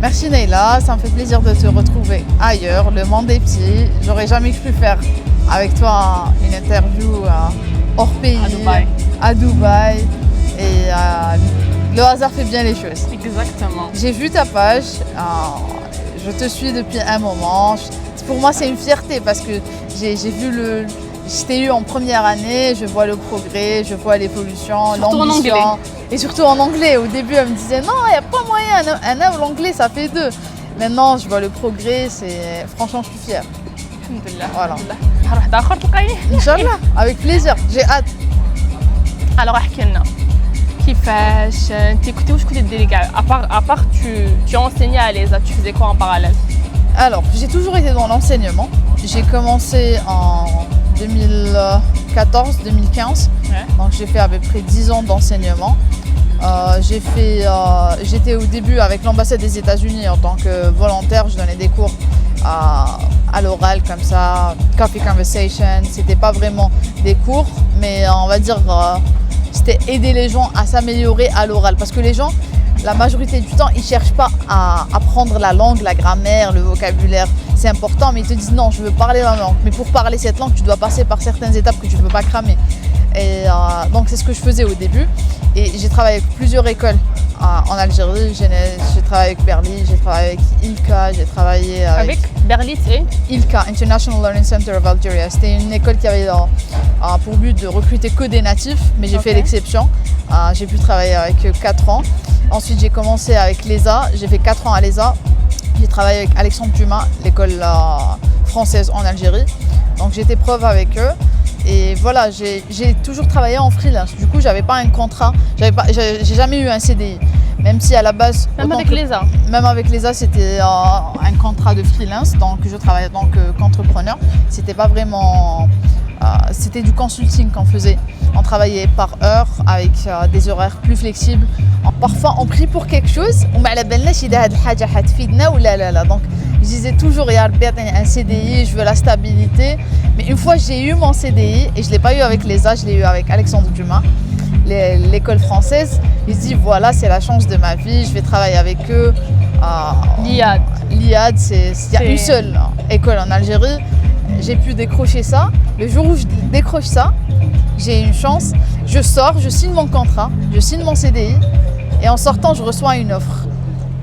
Merci Neila, ça me fait plaisir de te retrouver ailleurs. Le monde est petit. J'aurais jamais cru faire avec toi une interview hors pays, à Dubaï. Et le hasard fait bien les choses. Exactement. J'ai vu ta page, je te suis depuis un moment. Pour moi, c'est une fierté parce que j'ai vu je t'ai eu en première année, je vois le progrès, je vois l'évolution, l'ambition. Et surtout en anglais. Au début, elle me disait non, il n'y a pas moyen, un an l'anglais, ça fait 2. Maintenant, je vois le progrès, franchement, je suis fière. Alhamdulillah. Voilà. نروح داخل تلقاي. Inch'Allah, avec plaisir, j'ai hâte. Alors احكي لنا كيفاش انت واش كنتي ديري كاع à part tu enseignais à l'ESA, tu faisais quoi en parallèle? Alors, j'ai toujours été dans l'enseignement. J'ai commencé en 2014-2015. Ouais. Donc j'ai fait à peu près 10 ans d'enseignement. J'étais au début avec l'ambassade des États-Unis en tant que volontaire. Je donnais des cours à l'oral comme ça, coffee conversation. C'était pas vraiment des cours, mais on va dire c'était aider les gens à s'améliorer à l'oral. Parce que les gens, la majorité du temps, ils ne cherchent pas à apprendre la langue, la grammaire, le vocabulaire. C'est important, mais ils te disent non, je veux parler la langue. Mais pour parler cette langue, tu dois passer par certaines étapes que tu ne peux pas cramer. Et donc c'est ce que je faisais au début. Et j'ai travaillé avec plusieurs écoles en Algérie. J'ai travaillé avec Berly, j'ai travaillé avec ILCA, j'ai travaillé avec Berly, c'est ILCA, International Learning Center of Algeria. C'était une école qui avait pour but de recruter que des natifs, mais j'ai fait l'exception. J'ai pu travailler avec 4 ans. Ensuite, j'ai commencé avec l'ESA. J'ai fait 4 ans à l'ESA. J'ai travaillé avec Alexandre Dumas, l'école française en Algérie. Donc j'étais prof avec eux. Et voilà, j'ai toujours travaillé en freelance. Du coup, j'avais pas un contrat. J'ai jamais eu un CDI. Même si à la base... Même avec l'ESA. Même avec l'ESA, c'était un contrat de freelance. Donc je travaillais en tant qu'entrepreneur. C'était pas vraiment... c'était du consulting qu'on faisait. On travaillait par heure avec des horaires plus flexibles. Parfois, on prie pour quelque chose. Donc, je disais toujours, il y a un CDI, je veux la stabilité. Mais une fois, j'ai eu mon CDI et je ne l'ai pas eu avec l'ESA, je l'ai eu avec Alexandre Dumas, l'école française. Il se dit, voilà, c'est la chance de ma vie, je vais travailler avec eux. L'IAD. L'IAD, il y a une seule école en Algérie. J'ai pu décrocher ça. Le jour où je décroche ça, j'ai une chance. Je sors, je signe mon contrat, je signe mon CDI. Et en sortant, je reçois une offre.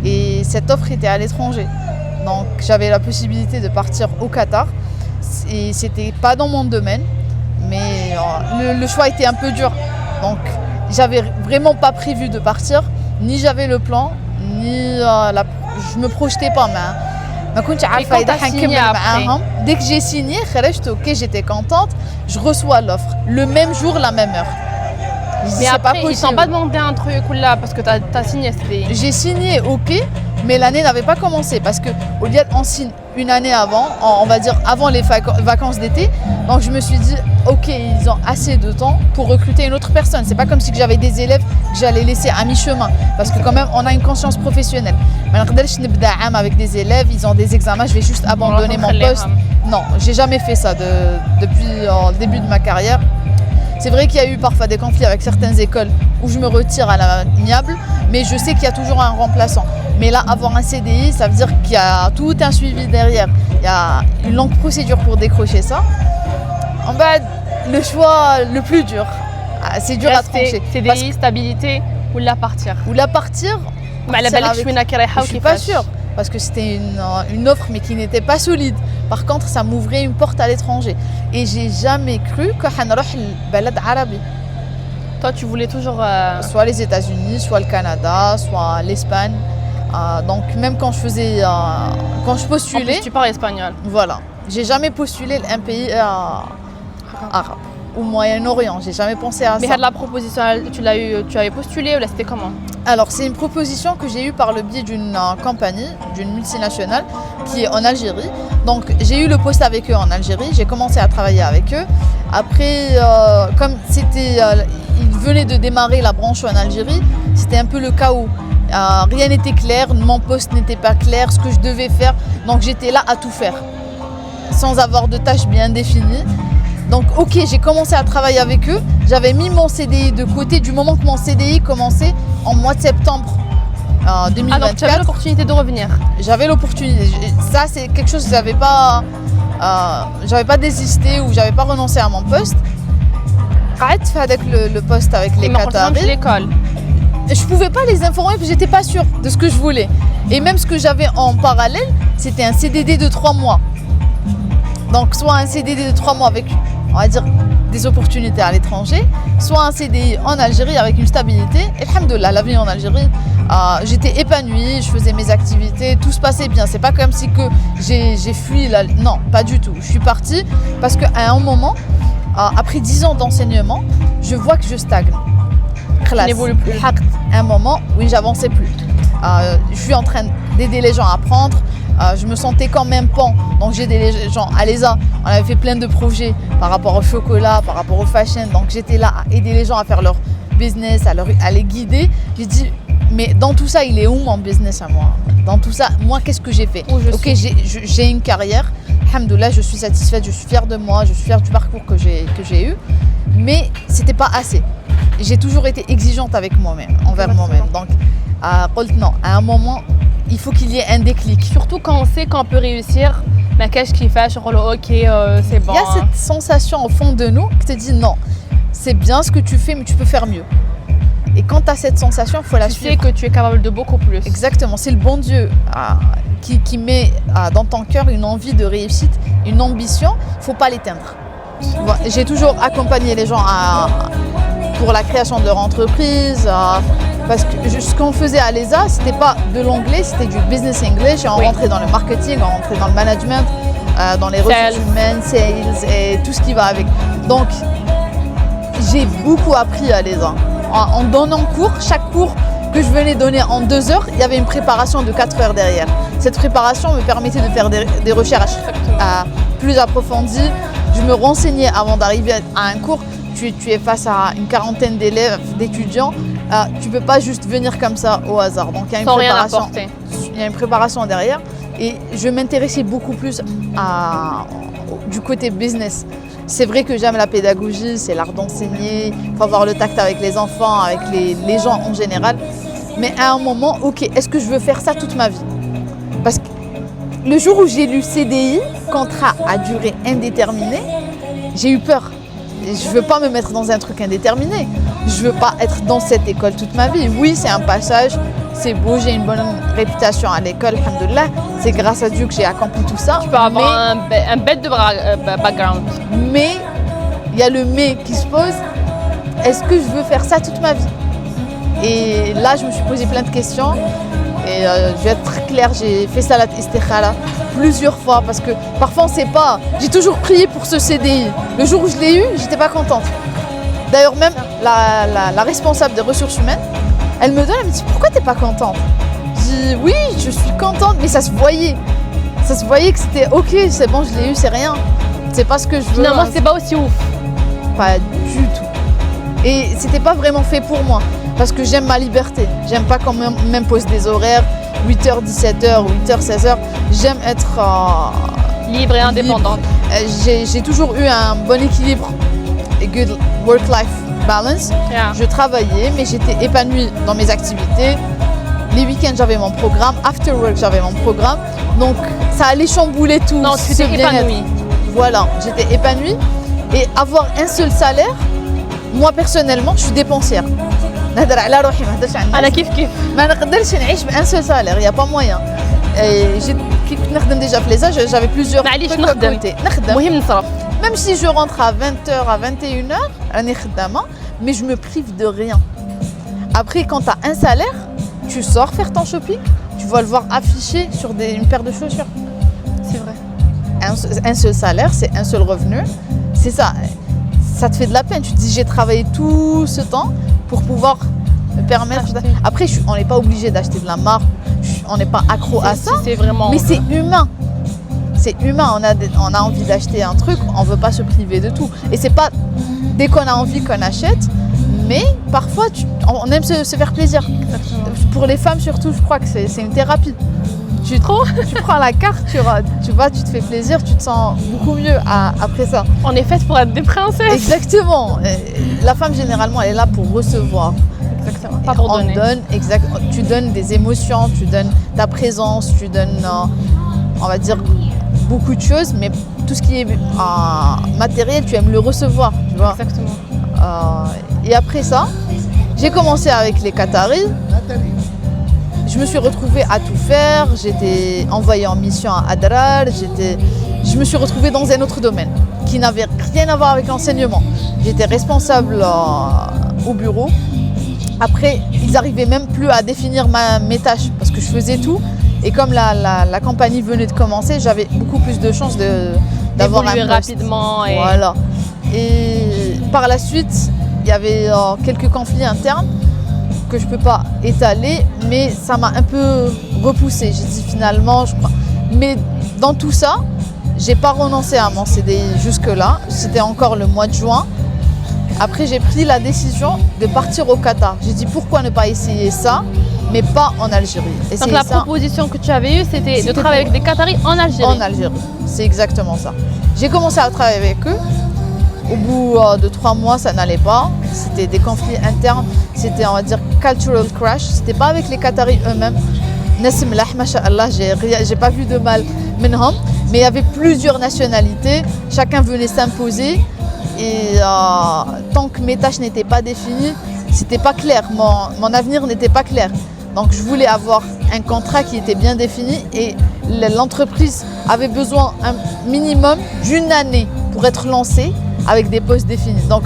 Et cette offre était à l'étranger. Donc j'avais la possibilité de partir au Qatar. Et c'était pas dans mon domaine. Mais le choix était un peu dur. Donc j'avais vraiment pas prévu de partir. Ni j'avais le plan, ni je me projetais pas. Dès que j'ai signé, j'étais contente. Je reçois l'offre. Le même jour, la même heure. Mais après, ils ne t'ont pas demandé un truc là parce que tu as signé. J'ai signé, ok, mais l'année n'avait pas commencé parce qu'au lieu on signe une année avant, on va dire avant les vacances d'été. Donc je me suis dit, ok, ils ont assez de temps pour recruter une autre personne. C'est pas comme si j'avais des élèves que j'allais laisser à mi-chemin parce que quand même, on a une conscience professionnelle. Avec des élèves, ils ont des examens, je vais juste abandonner mon poste. Non, j'ai jamais fait ça depuis le début de ma carrière. C'est vrai qu'il y a eu parfois des conflits avec certaines écoles où je me retire à l'amiable, mais je sais qu'il y a toujours un remplaçant. Mais là, avoir un CDI, ça veut dire qu'il y a tout un suivi derrière. Il y a une longue procédure pour décrocher ça. En bas, le choix le plus dur, c'est dur à trancher. CDI, stabilité ou la partir. Ou la partir, je suis pas sûre. Parce que c'était une offre mais qui n'était pas solide. Par contre, ça m'ouvrait une porte à l'étranger. Et j'ai jamais cru que balad arabi. Toi, tu voulais toujours... Soit les États-Unis, soit le Canada, soit l'Espagne. Donc même quand je postulais... En plus, tu parles espagnol. Voilà. J'ai jamais postulé un pays arabe ou Moyen-Orient. J'ai jamais pensé à ça. Mais la proposition, tu avais postulé ou là c'était comment? Alors c'est une proposition que j'ai eue par le biais d'une compagnie, d'une multinationale qui est en Algérie. Donc j'ai eu le poste avec eux en Algérie, j'ai commencé à travailler avec eux. Après, comme ils venaient de démarrer la branche en Algérie, c'était un peu le chaos. Rien n'était clair, mon poste n'était pas clair, ce que je devais faire. Donc j'étais là à tout faire, sans avoir de tâches bien définies. Donc ok, j'ai commencé à travailler avec eux. J'avais mis mon CDI de côté du moment que mon CDI commençait en mois de septembre donc tu avais 2024. l'opportunité de revenir. J'avais l'opportunité. Ça, c'est quelque chose que j'avais pas désisté ou j'avais pas renoncé à mon poste. Arrête avec le poste avec les Mais en revenant de Qataris. l'école. Je pouvais pas les informer parce que j'étais pas sûre de ce que je voulais. Et même ce que j'avais en parallèle, c'était un CDD de 3 mois. Donc soit un CDD de 3 mois avec, on va dire, des opportunités à l'étranger, soit un CDI en Algérie avec une stabilité. Et alhamdoulilah, la vie en Algérie, j'étais épanouie, je faisais mes activités, tout se passait bien. C'est pas comme si que j'ai fui. Non, pas du tout. Je suis partie parce qu'à un moment, après 10 ans d'enseignement, je vois que je stagne. Tu n'évolues plus. À un moment, oui, j'avançais plus. Je suis en train d'aider les gens à apprendre. Je me sentais quand même pan. Donc j'ai aidé les gens à l'ESA. On avait fait plein de projets par rapport au chocolat, par rapport au fashion. Donc j'étais là à aider les gens à faire leur business, à les guider. J'ai dit, mais dans tout ça, il est où mon business à moi? Dans tout ça, moi, qu'est-ce que j'ai fait? Ok, j'ai une carrière. Alhamdoulilah, je suis satisfaite, je suis fière de moi, je suis fière du parcours que j'ai eu. Mais c'était pas assez. J'ai toujours été exigeante avec moi-même, envers moi-même. Donc, non, à un moment, il faut qu'il y ait un déclic. Surtout quand on sait qu'on peut réussir, mais qu'est-ce qu'il fait? Ok, c'est bon. Il y a cette sensation au fond de nous qui te dit non, c'est bien ce que tu fais, mais tu peux faire mieux. Et quand tu as cette sensation, il faut la suivre. Tu sais que tu es capable de beaucoup plus. Exactement, c'est le bon Dieu qui met dans ton cœur une envie de réussite, une ambition, il ne faut pas l'éteindre. Bon, j'ai toujours accompagné les gens pour la création de leur entreprise, parce que ce qu'on faisait à l'ESA, c'était pas de l'anglais, c'était du business English, et on rentrait dans le marketing, on rentrait dans le management, dans les ressources humaines, sales et tout ce qui va avec. Donc, j'ai beaucoup appris à l'ESA. En donnant cours, chaque cours que je venais donner en 2 heures, il y avait une préparation de 4 heures derrière. Cette préparation me permettait de faire des recherches plus approfondies. Je me renseignais avant d'arriver à un cours. Tu es face à une quarantaine d'élèves, d'étudiants. Tu ne peux pas juste venir comme ça au hasard. Donc il y a une préparation. Il y a une préparation derrière. Et je m'intéressais beaucoup plus du côté business. C'est vrai que j'aime la pédagogie, c'est l'art d'enseigner, il faut avoir le tact avec les enfants, avec les gens en général. Mais à un moment, ok, est-ce que je veux faire ça toute ma vie? Parce que le jour où j'ai lu CDI, contrat à durée indéterminée, j'ai eu peur. Et je ne veux pas me mettre dans un truc indéterminé. Je ne veux pas être dans cette école toute ma vie. Oui, c'est un passage, c'est beau, j'ai une bonne réputation à l'école, alhamdoulilah. C'est grâce à Dieu que j'ai accompli tout ça. Tu peux avoir un bête de background. Mais, il y a le mais qui se pose. Est-ce que je veux faire ça toute ma vie? Et là, je me suis posé plein de questions. Et je vais être très claire, j'ai fait salat istikhara plusieurs fois parce que parfois on ne sait pas. J'ai toujours prié pour ce CDI. Le jour où je l'ai eu, j'étais pas contente. D'ailleurs, même la responsable des ressources humaines, elle me dit pourquoi t'es pas contente? Je dis oui, je suis contente, mais ça se voyait. Ça se voyait que c'était ok, c'est bon, je l'ai eu, c'est rien. C'est pas ce que je veux. Finalement, c'était pas aussi ouf. Pas du tout. Et c'était pas vraiment fait pour moi. Parce que j'aime ma liberté. J'aime pas quand même m'imposer des horaires, 8h, 17h, 8h, 16h. J'aime être libre et indépendante. J'ai toujours eu un bon équilibre et good work-life balance. Yeah. Je travaillais, mais j'étais épanouie dans mes activités. Les week-ends, j'avais mon programme. After work, j'avais mon programme. Donc, ça allait chambouler tout. Non, tu étais épanouie. Voilà, j'étais épanouie. Et avoir un seul salaire, moi personnellement, je suis dépensière. نهضر على روحي ما نهضرش على الناس. انا كيف ما نقدرش نعيش بان سول سالير, il y a pas moyen. كي كنت نخدم ديجا في ليزا, j'avais plusieurs معليش نخدم المهم نصرف. Même si je rentre à 20h, à 21h, راني خدامه, mais je me prive de rien. Après, quand tu as un salaire, tu sors faire ton shopping, tu vas le voir affiché sur une paire de chaussures. C'est vrai. Un seul salaire, c'est un seul revenu. C'est ça. Ça te fait de la peine. Tu te dis, j'ai travaillé tout ce temps pour pouvoir me permettre. Après, on n'est pas obligé d'acheter de la marque, on n'est pas accro à ça. C'est vraiment. Mais c'est humain. C'est humain. On a envie d'acheter un truc, on ne veut pas se priver de tout. Et c'est pas dès qu'on a envie qu'on achète, mais parfois on aime se faire plaisir. Pour les femmes surtout, je crois que c'est une thérapie. Tu prends la carte, tu te fais plaisir, tu te sens beaucoup mieux après ça. On est faite pour être des princesses. Exactement. La femme, généralement, elle est là pour recevoir. Exactement. Pas pour On donner. donne, exact, tu donnes des émotions, tu donnes ta présence, tu donnes, on va dire, beaucoup de choses, mais tout ce qui est matériel, tu aimes le recevoir, tu vois. Exactement. Et après ça, j'ai commencé avec les Qataris. Je me suis retrouvée à tout faire. J'étais envoyée en mission à Adrar. Je me suis retrouvée dans un autre domaine qui n'avait rien à voir avec l'enseignement. J'étais responsable au bureau. Après, ils n'arrivaient même plus à définir mes tâches parce que je faisais tout. Et comme la compagnie venait de commencer, j'avais beaucoup plus de chances d'avoir un Évoluer poste. rapidement. Et... Voilà. Et par la suite, il y avait quelques conflits internes que je ne peux pas étaler, mais ça m'a un peu repoussée. J'ai dit finalement, je crois. Mais dans tout ça, je n'ai pas renoncé à mon CDI jusque-là. C'était encore le mois de juin. Après, j'ai pris la décision de partir au Qatar. J'ai dit pourquoi ne pas essayer ça, mais pas en Algérie. Donc la proposition que tu avais eue, c'était de travailler avec des Qataris en Algérie. En Algérie, c'est exactement ça. J'ai commencé à travailler avec eux. Au bout de 3 mois, ça n'allait pas. C'était des conflits internes. C'était, on va dire, cultural crash. C'était pas avec les Qataris eux-mêmes. Nassim Lah, masha'Allah, j'ai pas vu de mal minhum. Mais il y avait plusieurs nationalités. Chacun venait s'imposer. Et tant que mes tâches n'étaient pas définies, c'était pas clair. Mon avenir n'était pas clair. Donc je voulais avoir un contrat qui était bien défini et l'entreprise avait besoin un minimum d'une année pour être lancée avec des postes définis. Donc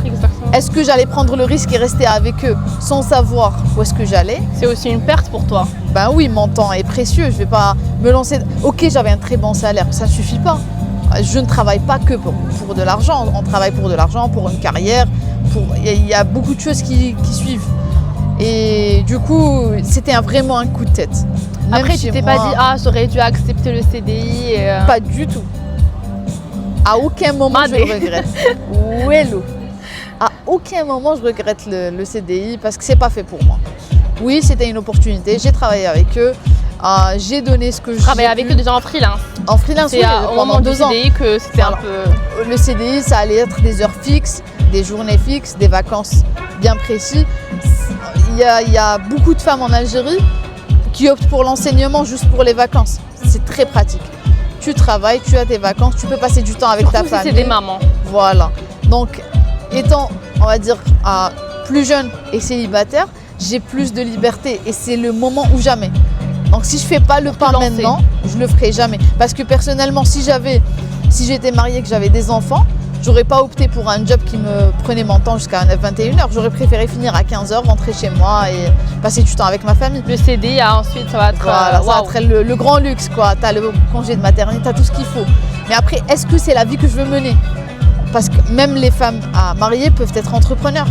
est-ce que j'allais prendre le risque et rester avec eux sans savoir où est-ce que j'allais? C'est aussi une perte pour toi. Ben oui, mon temps est précieux. Je ne vais pas me lancer. Ok, j'avais un très bon salaire, ça ne suffit pas. Je ne travaille pas que pour de l'argent. On travaille pour de l'argent, pour une carrière. Il y a beaucoup de choses qui suivent. Et du coup, c'était vraiment un coup de tête. Même après, tu t'es pas dit, ah, j'aurais dû accepter le CDI. Pas du tout. À aucun moment je le regrette. Ouelou. À aucun moment je regrette le CDI parce que c'est pas fait pour moi. Oui, c'était une opportunité. J'ai travaillé avec eux. J'ai donné ce que je travaillais avec eux déjà en freelance. En freelance, oui, pendant 2 ans. CDI que c'était un peu. Le CDI, ça allait être des heures fixes, des journées fixes, des vacances bien précises. Il y a beaucoup de femmes en Algérie qui optent pour l'enseignement juste pour les vacances. C'est très pratique. Tu travailles, tu as tes vacances, tu peux passer du temps avec ta famille. C'est des mamans. Voilà. Donc, étant, on va dire, plus jeune et célibataire, j'ai plus de liberté et c'est le moment ou jamais. Donc, si je ne fais pas le pas maintenant, je ne le ferai jamais. Parce que personnellement, si j'étais mariée et que j'avais des enfants, j'aurais pas opté pour un job qui me prenait mon temps jusqu'à 21h. J'aurais préféré finir à 15h, rentrer chez moi et passer du temps avec ma famille. Le CDI, ensuite, ça va être, voilà, ça va être le grand luxe, quoi. Tu as le congé de maternité, tu as tout ce qu'il faut. Mais après, est-ce que c'est la vie que je veux mener? Parce que même les femmes mariées peuvent être entrepreneurs.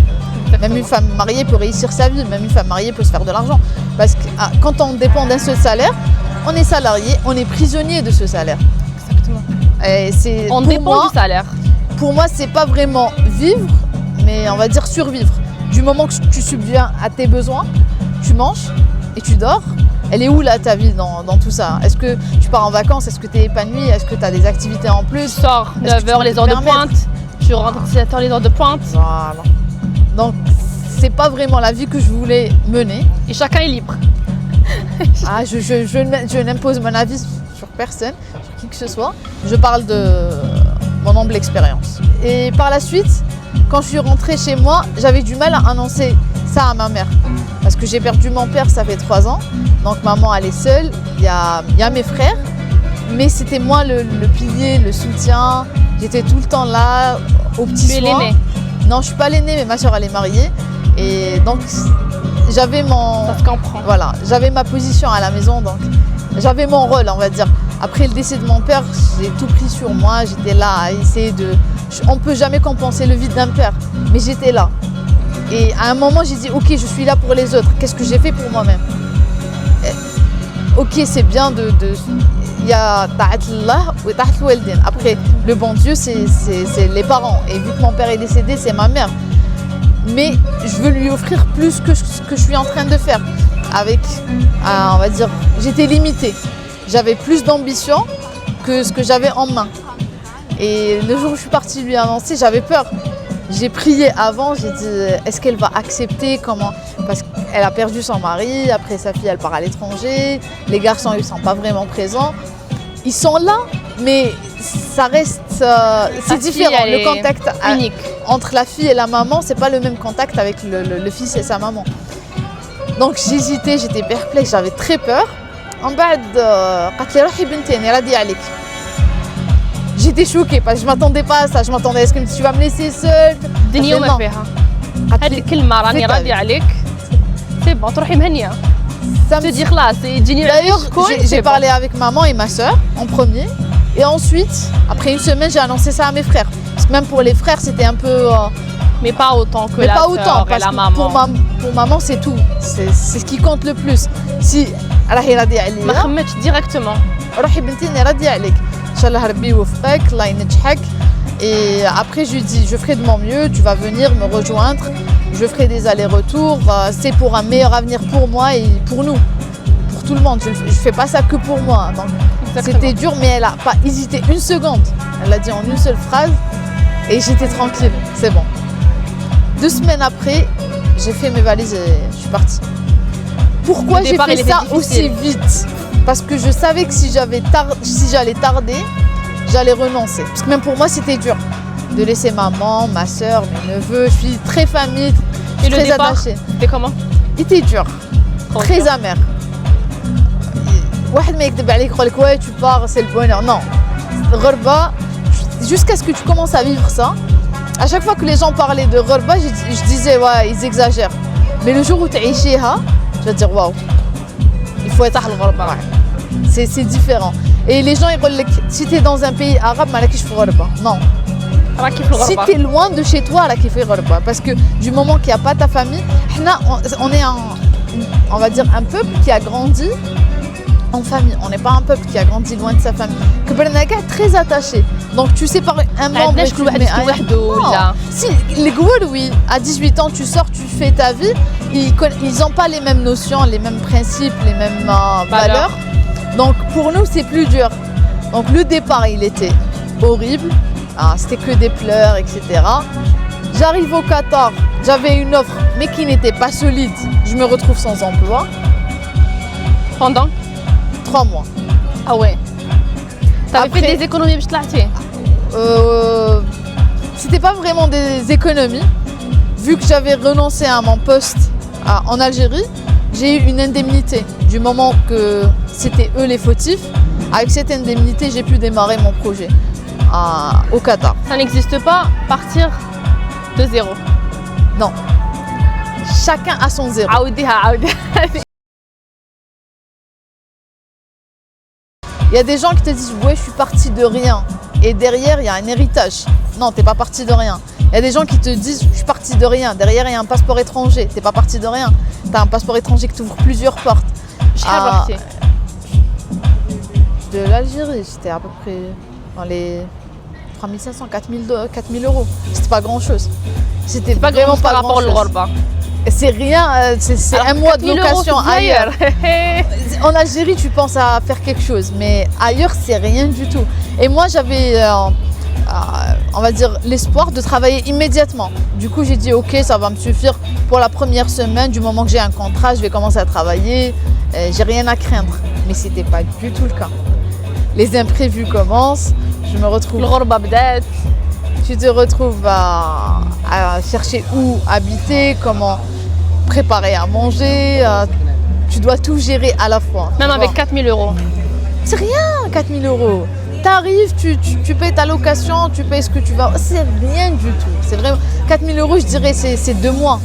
Même une femme mariée peut réussir sa vie. Même une femme mariée peut se faire de l'argent. Parce que quand on dépend d'un seul salaire, on est salarié, on est prisonnier de ce salaire. Exactement. Et on dépend du salaire. Pour moi, c'est pas vraiment vivre, mais on va dire survivre. Du moment que tu subviens à tes besoins, tu manges et tu dors. Elle est où là ta vie dans tout ça? Est-ce que tu pars en vacances? Est-ce que tu es épanoui? Est-ce que tu as des activités en plus? Tu sors 9h les heures de pointe, tu rentres 17h les heures de pointe. Voilà. Donc, c'est pas vraiment la vie que je voulais mener. Et chacun est libre. Je n'impose mon avis sur personne, sur qui que ce soit. Je parle de mon humble expérience. Et par la suite, quand je suis rentrée chez moi, j'avais du mal à annoncer ça à ma mère. Parce que j'ai perdu mon père, ça fait 3 ans. Donc maman, elle est seule. Il y a mes frères. Mais c'était moi le pilier, le soutien. J'étais tout le temps là, aux petits soins. Tu es l'aînée? Non, je suis pas l'aînée, mais ma soeur, elle est mariée. Et donc, j'avais Ça se comprend. Voilà, j'avais ma position à la maison, donc j'avais mon rôle, on va dire. Après le décès de mon père, j'ai tout pris sur moi. J'étais là à essayer de... On ne peut jamais compenser le vide d'un père, mais j'étais là. Et à un moment, j'ai dit, ok, je suis là pour les autres. Qu'est-ce que j'ai fait pour moi-même? Ok, c'est bien de... Il y a ta'atullah ou ta'atul waldin. Après, le bon Dieu, c'est les parents. Et vu que mon père est décédé, c'est ma mère. Mais je veux lui offrir plus que ce que je suis en train de faire. Avec, on va dire, j'étais limitée. J'avais plus d'ambition que ce que j'avais en main. Et le jour où je suis partie lui annoncer, j'avais peur. J'ai prié avant, j'ai dit, est-ce qu'elle va accepter? Comment? Parce que elle a perdu son mari, après sa fille elle part à l'étranger, les garçons ils sont pas vraiment présents. Ils sont là, mais ça reste, c'est différent. Le contact unique entre la fille et la maman, c'est pas le même contact avec le fils et sa maman. Donc j'hésitais, j'étais perplexe, j'avais très peur. En bas j'étais choquée parce que je m'attendais pas à ça. Je m'attendais à ce que tu vas me laisser seule. الدنيا وما فيها. هذه الكلمة راني راضية عليك. C'est bon, تروحي مهنية. Ça me dit خلاص, D'ailleurs, j'ai parlé avec maman et ma soeur en premier. Et ensuite, après une semaine, j'ai annoncé ça à mes frères. Parce que même pour les frères, c'était un peu... mais pas autant que la sœur et la maman. Pour maman, c'est tout. C'est ce qui compte le plus. Si راهي راضية عليا. ما خممتش directement. روحي بنتي أنا راضية عليك. إن شاء الله ربي يوفقك، الله ينجحك. Et après, je lui dis, je ferai de mon mieux, tu vas venir me rejoindre. Je ferai des allers-retours. C'est pour un meilleur avenir pour moi et pour nous. Pour tout le monde. Je ne fais pas ça que pour moi. Donc, c'était dur, mais elle n'a pas hésité une seconde. Elle l'a dit en une seule phrase. Et j'étais tranquille. C'est bon. 2 semaines après, j'ai fait mes valises et je suis partie. Pourquoi j'ai fait ça aussi vite? Parce que je savais que si j'allais tarder, j'allais renoncer. Parce que même pour moi, c'était dur de laisser maman, ma soeur, mes neveux. Je suis très famille, et très le départ, attachée. C'était comment? Il était dur, très amer. واحد ما يكذب عليك يقول لك ouais tu pars c'est le bonheur. Non, Ghorba, jusqu'à ce que tu commences à vivre ça. À chaque fois que les gens parlaient de Ghorba, je disais ouais ils exagèrent. Mais le jour où tu عيشيها, je vais dire waouh, il faut être al Ghorba. C'est différent. Et les gens ils disent si tu es dans un pays arabe, malakis fi Ghorba. Non. Si tu es loin de chez toi, là qui fait Ghorba, parce que du moment qu'il n'y a pas ta famille, on est on va dire un peuple qui a grandi en famille. On n'est pas un peuple qui a grandi loin de sa famille. Très attaché. Donc tu sépares un membre et tu le mets un... Si, les Gouaouls, oui, à 18 ans tu sors, tu fais ta vie, ils n'ont pas les mêmes notions, les mêmes principes, les mêmes valeurs. Donc pour nous c'est plus dur. Donc le départ il était horrible. C'était que des pleurs, etc. J'arrive au Qatar, j'avais une offre, mais qui n'était pas solide. Je me retrouve sans emploi. Pendant 3 mois. Ah ouais. T'avais fait des économies pour te C'était pas vraiment des économies. Vu que j'avais renoncé à mon poste en Algérie, j'ai eu une indemnité. Du moment que c'était eux les fautifs, avec cette indemnité, j'ai pu démarrer mon projet. Au Qatar. Ça n'existe pas, partir de zéro. Non. Chacun a son zéro. Il y a des gens qui te disent ouais je suis partie de rien et derrière il y a un héritage. Non, t'es pas partie de rien. Il y a des gens qui te disent je suis partie de rien, derrière il y a un passeport étranger. T'es pas partie de rien. T'as un passeport étranger qui t'ouvre plusieurs portes. De l'Algérie, j'étais à peu près dans les 3500, 4000 euros. C'était pas grand chose. C'était pas vraiment par rapport au Ghorba. C'est rien, c'est un mois de location ailleurs. En Algérie, tu penses à faire quelque chose, mais ailleurs, c'est rien du tout. Et moi, j'avais, on va dire, l'espoir de travailler immédiatement. Du coup, j'ai dit, ok, ça va me suffire pour la première semaine. Du moment que j'ai un contrat, je vais commencer à travailler. J'ai rien à craindre. Mais c'était pas du tout le cas. Les imprévus commencent. Je me retrouve. Tu te retrouves à chercher où habiter, comment préparer à manger. Tu dois tout gérer à la fois. Même avec 4000 euros. C'est rien, 4000 euros. Tu arrives, tu payes ta location, tu payes ce que tu vas. C'est rien du tout. C'est vraiment 4000 euros, je dirais, c'est 2 mois.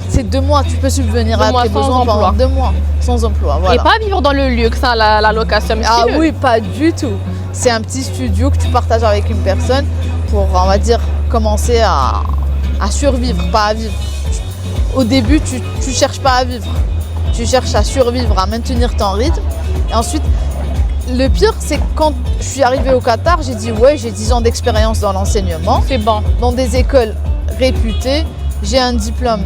C'est 2 mois, tu peux subvenir à tes besoins pendant 2 mois sans emploi. Voilà. Et pas vivre dans le luxe, hein, la location. Ah oui, pas du tout. C'est un petit studio que tu partages avec une personne pour, on va dire, commencer à survivre, pas à vivre. Au début, tu cherches pas à vivre. Tu cherches à survivre, à maintenir ton rythme. Et ensuite, le pire, c'est que quand je suis arrivée au Qatar, j'ai dit ouais, j'ai 10 ans d'expérience dans l'enseignement. C'est bon. Dans des écoles réputées. J'ai un diplôme,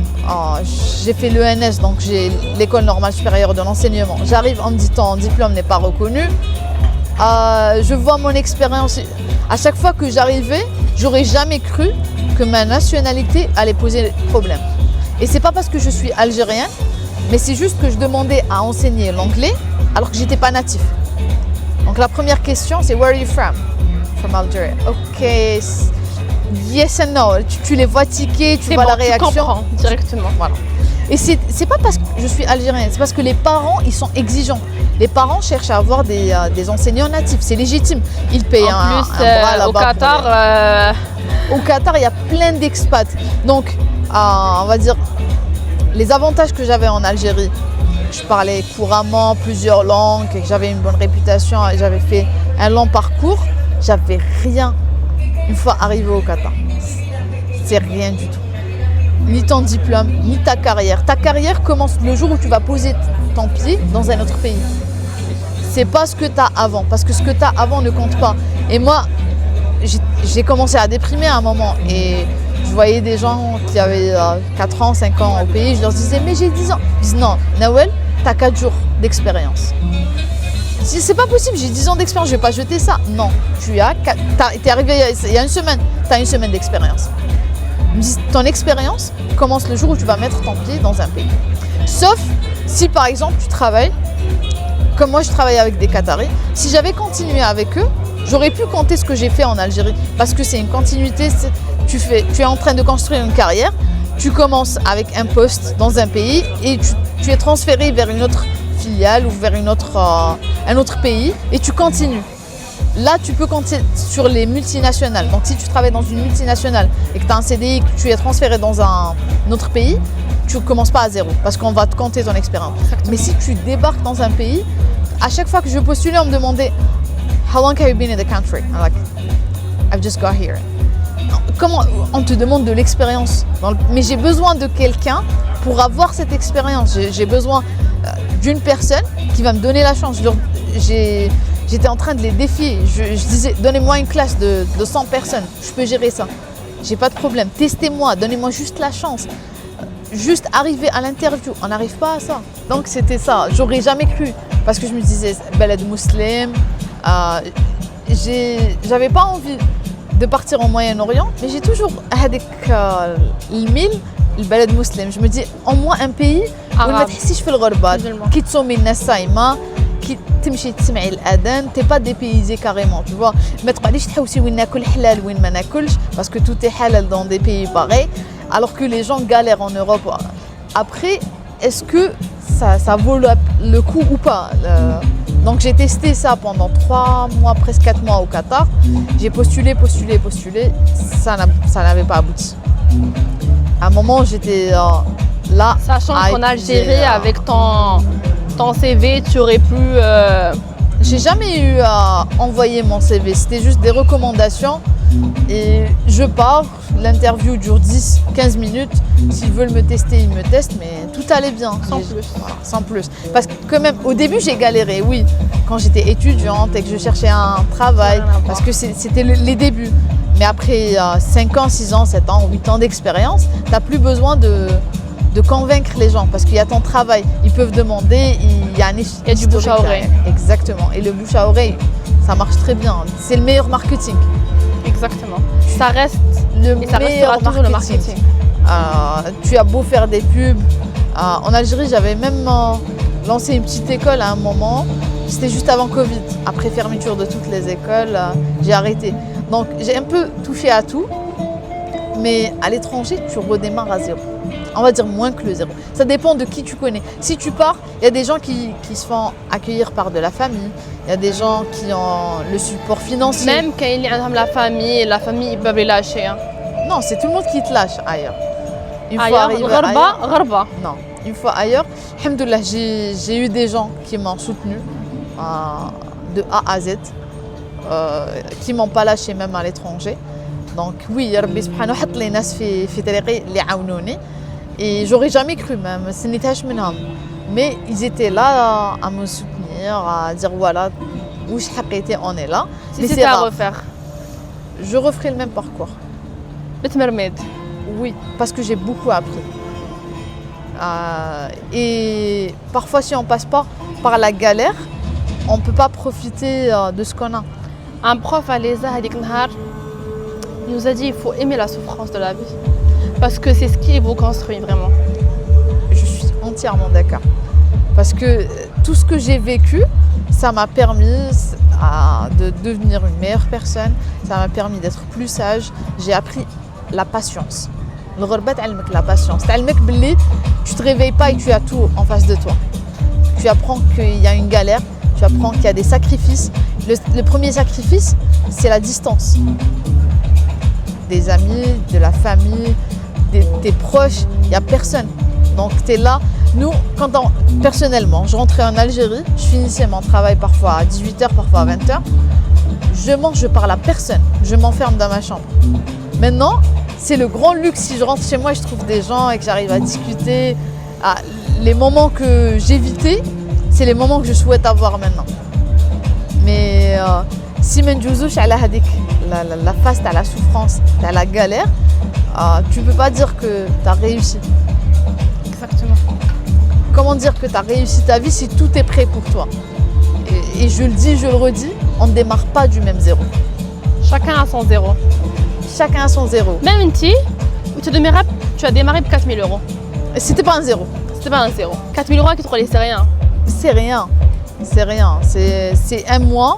j'ai fait l'ENS, donc j'ai l'école normale supérieure de l'enseignement. J'arrive en me disant ton diplôme n'est pas reconnu. Je vois mon expérience. À chaque fois que j'arrivais, j'aurais jamais cru que ma nationalité allait poser problème. Et c'est pas parce que je suis algérienne, mais c'est juste que je demandais à enseigner l'anglais alors que j'étais pas natif. Donc la première question, c'est Where are you from? From Algeria. Ok. Yes and no. Tu les vois tiquer, tu vois la réaction. Tu comprends directement. Voilà. Et c'est pas parce que je suis algérienne, c'est parce que les parents, ils sont exigeants. Les parents cherchent à avoir des enseignants natifs, c'est légitime. Ils payent un bras là-bas. Au Qatar, Au Qatar, il y a plein d'expats. Donc, on va dire, les avantages que j'avais en Algérie, je parlais couramment plusieurs langues, j'avais une bonne réputation, j'avais fait un long parcours, j'avais rien une fois arrivé au Qatar. C'est rien du tout. Ni ton diplôme, ni ta carrière. Ta carrière commence le jour où tu vas poser ton pied dans un autre pays. C'est pas ce que tu as avant, parce que ce que tu as avant ne compte pas. Et moi, j'ai commencé à déprimer à un moment et je voyais des gens qui avaient 4 ans, 5 ans au pays, je leur disais mais j'ai 10 ans. Ils disent non, Nawel, tu as 4 jours d'expérience. Si c'est pas possible, j'ai 10 ans d'expérience, je vais pas jeter ça. Non, t'es arrivé il y a une semaine, tu as une semaine d'expérience. Ils me disent ton expérience commence le jour où tu vas mettre ton pied dans un pays. Sauf si par exemple tu travailles, comme moi je travaille avec des Qataris, si j'avais continué avec eux, j'aurais pu compter ce que j'ai fait en Algérie parce que c'est une continuité, tu es en train de construire une carrière, tu commences avec un poste dans un pays et tu es transféré vers une autre filiale ou vers un autre pays et tu continues. Là, tu peux compter sur les multinationales. Donc, si tu travailles dans une multinationale et que tu as un CDI, que tu es transféré dans un autre pays, tu ne commences pas à zéro parce qu'on va te compter ton expérience. Exactement. Mais si tu débarques dans un pays, à chaque fois que je postulais, on me demandait How long have you been in the country? I'm like, I've just got here. Comment on te demande de l'expérience? Mais j'ai besoin de quelqu'un pour avoir cette expérience. J'ai besoin d'une personne qui va me donner la chance. J'étais en train de les défier. Je disais, donnez-moi une classe de 100 personnes. Je peux gérer ça. J'ai pas de problème. Testez-moi. Donnez-moi juste la chance. Juste arriver à l'interview. On n'arrive pas à ça. Donc c'était ça. J'aurais jamais cru. Parce que je me disais, balad musulman. J'avais pas envie de partir au Moyen-Orient. Mais j'ai toujours le balad musulman. Je me dis, au moins un pays où ما تحسيش في الغربة. كي تصومي الناس صايمة. كي تمشي تسمعي الاذان t'es pas dépaysé carrément tu vois ما تقعديش تحوسي وين ناكل حلال وين ما ناكلش parce que tout est halal dans des pays pareils alors que les gens galèrent en Europe. Après est-ce que ça vaut le coup ou pas donc j'ai testé ça pendant 3 mois presque 4 mois au Qatar. J'ai postulé ça n'avait pas abouti. À un moment j'étais là sachant qu'en Algérie avec ton CV, tu aurais pu... J'ai jamais eu à envoyer mon CV, c'était juste des recommandations et je pars, l'interview dure 10-15 minutes, s'ils veulent me tester, ils me testent, mais tout allait bien. Sans plus. Voilà, sans plus. Parce que quand même, au début j'ai galéré, oui, quand j'étais étudiante et que je cherchais un travail, parce que c'était les débuts. Mais après 5 ans, 6 ans, 7 ans, 8 ans d'expérience, tu n'as plus besoin de convaincre les gens parce qu'il y a ton travail, ils peuvent demander, il y a du bouche à oreille. Exactement, et le bouche à oreille, ça marche très bien, c'est le meilleur marketing. Exactement, ça reste le meilleur marketing. Tu as beau faire des pubs, en Algérie j'avais même lancé une petite école à un moment, c'était juste avant Covid, après fermeture de toutes les écoles, j'ai arrêté. Donc j'ai un peu touché à tout, mais à l'étranger tu redémarres à zéro. On va dire moins que le zéro. Ça dépend de qui tu connais. Si tu pars, il y a des gens qui se font accueillir par de la famille. Il y a des gens qui ont le support financier. Même quand il y a la famille, ils peuvent les lâcher. Hein. Non, c'est tout le monde qui te lâche ailleurs. Une fois arrivé ailleurs. Non, une fois ailleurs. Alhamdoulilah, j'ai eu des gens qui m'ont soutenu de A à Z, qui m'ont pas lâché même à l'étranger. Donc oui, Rabbi subhanahu wa ta'ala nas fi tariqi li aounouni. Et j'aurais jamais cru même, ce n'était pas minhum. Mais ils étaient là à me soutenir, à dire voilà, où je حقيتي, on est là. Si c'était à refaire, je referai le même parcours. Oui, parce que j'ai beaucoup appris. Et parfois, si on passe pas par la galère, on ne peut pas profiter de ce qu'on a. Un prof à l'ESA, il nous a dit qu'il faut aimer la souffrance de la vie. Parce que c'est ce qui vous construit vraiment. entièrement d'accord. Parce que tout ce que j'ai vécu, ça m'a permis de devenir une meilleure personne, ça m'a permis d'être plus sage. J'ai appris la patience. Le ghurba t'almek la patience. T'almek billi, tu te réveilles pas et tu as tout en face de toi. Tu apprends qu'il y a une galère, tu apprends qu'il y a des sacrifices. Le premier sacrifice, c'est la distance. Des amis, de la famille, tes proches, il n'y a personne. Donc tu es là. Nous, personnellement, je rentrais en Algérie, je finissais mon travail parfois à 18h, parfois à 20h. Je mange, je parle à personne, je m'enferme dans ma chambre. Maintenant, c'est le grand luxe. Si je rentre chez moi, je trouve des gens et que j'arrive à discuter. Les moments que j'évitais, c'est les moments que je souhaite avoir maintenant. Mais si menjouzouch ala hadik, la face, t'as la souffrance, t'as la galère, tu peux pas dire que tu as réussi. Exactement. Comment dire que tu as réussi ta vie si tout est prêt pour toi? Et je le dis, je le redis, on ne démarre pas du même zéro. Chacun a son zéro. Chacun a son zéro. Même tu as démarré pour 4 000 euros. Et c'était pas un zéro. C'était pas un zéro. 4 000 euros, c'est rien. C'est rien. C'est rien. C'est un mois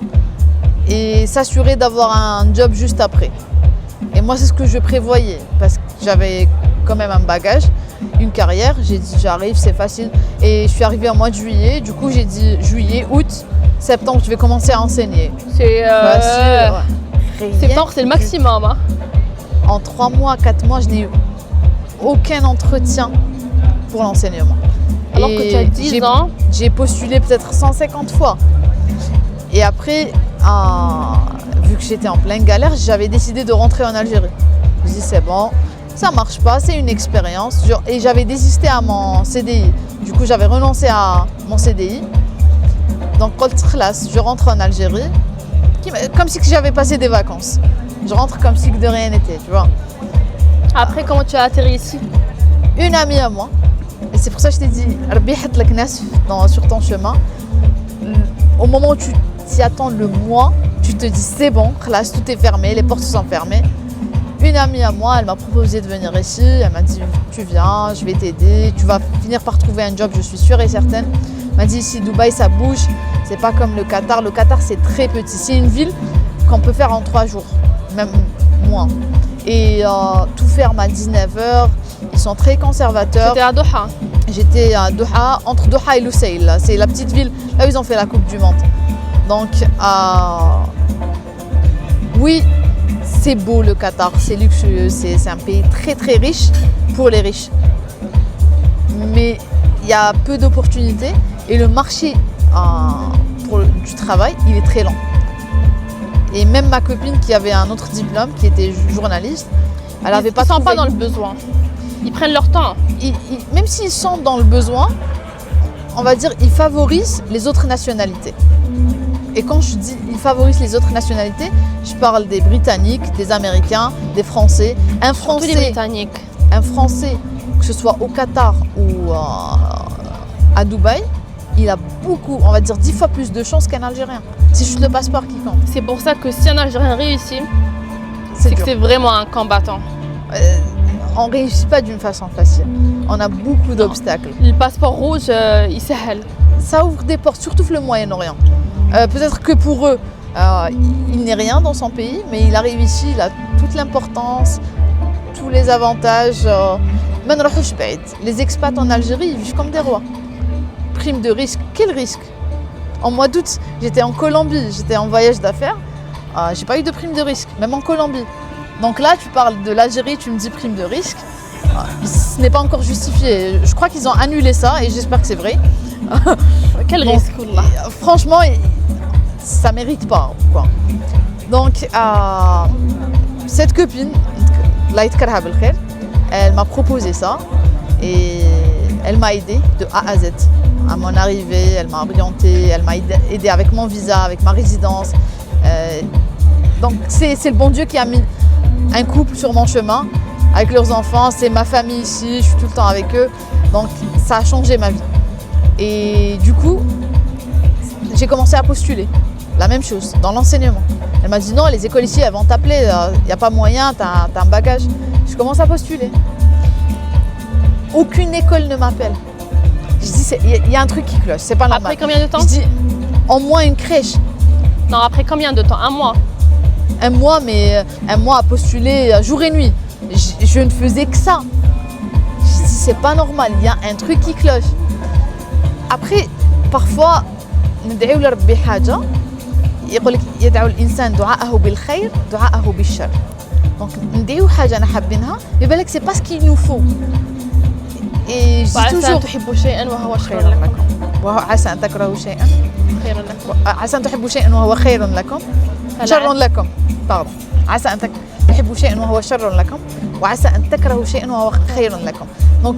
et s'assurer d'avoir un job juste après. Et moi, c'est ce que je prévoyais parce que j'avais quand même un bagage, une carrière. J'ai dit, j'arrive, c'est facile. Et je suis arrivée en mois de juillet. Du coup, j'ai dit juillet, août, septembre, je vais commencer à enseigner. C'est facile. Septembre, c'est le maximum. Hein. En 3 mois, 4 mois, je n'ai eu aucun entretien pour l'enseignement. Alors que tu as 10 ans. J'ai postulé peut-être 150 fois. Et après, vu que j'étais en pleine galère, j'avais décidé de rentrer en Algérie. Je me dis c'est bon, ça marche pas, c'est une expérience. Et j'avais désisté à mon CDI. Du coup, j'avais renoncé à mon CDI. Donc, je rentre en Algérie, comme si j'avais passé des vacances. Je rentre comme si de rien n'était, tu vois. Après, comment tu as atterri ici? Une amie à moi. Et c'est pour ça que je t'ai dit, Rabbi hatlak nas sur ton chemin. Au moment où tu t'y attends le mois, tu te dis c'est bon, classe, tout est fermé, les portes sont fermées. Une amie à moi, elle m'a proposé de venir ici. Elle m'a dit tu viens, je vais t'aider, tu vas finir par trouver un job, je suis sûre et certaine. Elle m'a dit ici Dubaï ça bouge, c'est pas comme le Qatar. Le Qatar c'est très petit, c'est une ville qu'on peut faire en 3 jours, même moins. Et tout ferme à 19h, ils sont très conservateurs. J'étais à Doha. J'étais à Doha, entre Doha et Lusail, c'est la petite ville, là où ils ont fait la Coupe du Monde. Donc, oui, c'est beau le Qatar, c'est luxueux, c'est un pays très très riche pour les riches. Mais il y a peu d'opportunités et le marché du travail, il est très lent. Et même ma copine qui avait un autre diplôme, qui était journaliste, elle n'avait pas trouvé... Ils ne sont pas dans le besoin. Ils prennent leur temps. Même s'ils sont dans le besoin, on va dire ils favorisent les autres nationalités. Et quand je dis ils favorisent les autres nationalités, je parle des Britanniques, des Américains, des Français. Un Français, les Britanniques. Un Français, que ce soit au Qatar ou à Dubaï, il a beaucoup, on va dire 10 fois plus de chances qu'un Algérien. C'est juste le passeport qui compte. C'est pour ça que si un Algérien réussit, c'est que c'est vraiment un combattant. On ne réussit pas d'une façon facile. On a beaucoup d'obstacles. Le passeport rouge, il s'ahèle. Ça ouvre des portes, surtout le Moyen-Orient. Peut-être que pour eux, il n'est rien dans son pays, mais il arrive ici, il a toute l'importance, tous les avantages. Les expats en Algérie, ils vivent comme des rois. Prime de risque, quel risque? En mois d'août, j'étais en Colombie, j'étais en voyage d'affaires, j'ai pas eu de prime de risque, même en Colombie. Donc là, tu parles de l'Algérie, tu me dis prime de risque. Ce n'est pas encore justifié. Je crois qu'ils ont annulé ça et j'espère que c'est vrai. Quel risque là. Franchement, ça mérite pas, quoi. Donc, cette copine, elle m'a proposé ça et elle m'a aidée de A à Z. À mon arrivée, elle m'a orientée, elle m'a aidée avec mon visa, avec ma résidence. Donc, c'est le bon Dieu qui a mis un couple sur mon chemin avec leurs enfants. C'est ma famille ici, je suis tout le temps avec eux. Donc, ça a changé ma vie. Et du coup, j'ai commencé à postuler. La même chose, dans l'enseignement. Elle m'a dit non, les écoles ici, elles vont t'appeler, il n'y a pas moyen, tu as un bagage. Je commence à postuler. Aucune école ne m'appelle. Je dis, il y a un truc qui cloche, c'est pas normal. Après combien de temps? Je dis, en moins une crèche. Non, après combien de temps? Un mois? Un mois, mais un mois à postuler jour et nuit. Je ne faisais que ça. Je dis, c'est pas normal, il y a un truc qui cloche. Après, parfois, ندعيو لربي حاجة يقول لك يدعو الإنسان دعاءه بالخير دعاءه بالشر. Donc ندعيو حاجة أنا حابينها يبان لك c'est pas ce qu'il nous faut. Et je dis toujours تحبوا شيئا وهو شر لكم. وعسى أن تكرهوا شيئا خير لكم. عسى أن تحبوا شيئا وهو خير لكم شر لكم. pardon. عسى أن تحبوا شيئا وهو شر لكم وعسى أن تكرهوا شيئا وهو خير لكم. Donc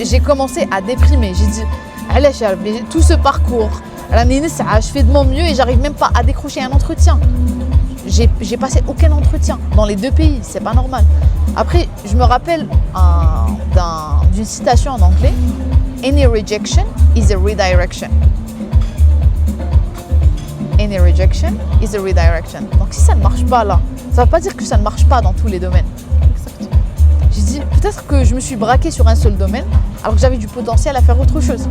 j'ai commencé à déprimer. J'ai dit علاش يا ربي tout ce parcours راني نسعى je fais de mon mieux et j'arrive même pas à décrocher un entretien. J'ai passé aucun entretien dans les deux pays, c'est pas normal. Après, je me rappelle d'une citation en anglais. Any rejection is a redirection. Any rejection is a redirection. Donc si ça ne marche pas là, ça veut pas dire que ça ne marche pas dans tous les domaines. Exactement. J'ai dit peut-être que je me suis braquée sur un seul domaine alors que j'avais du potentiel à faire autre chose.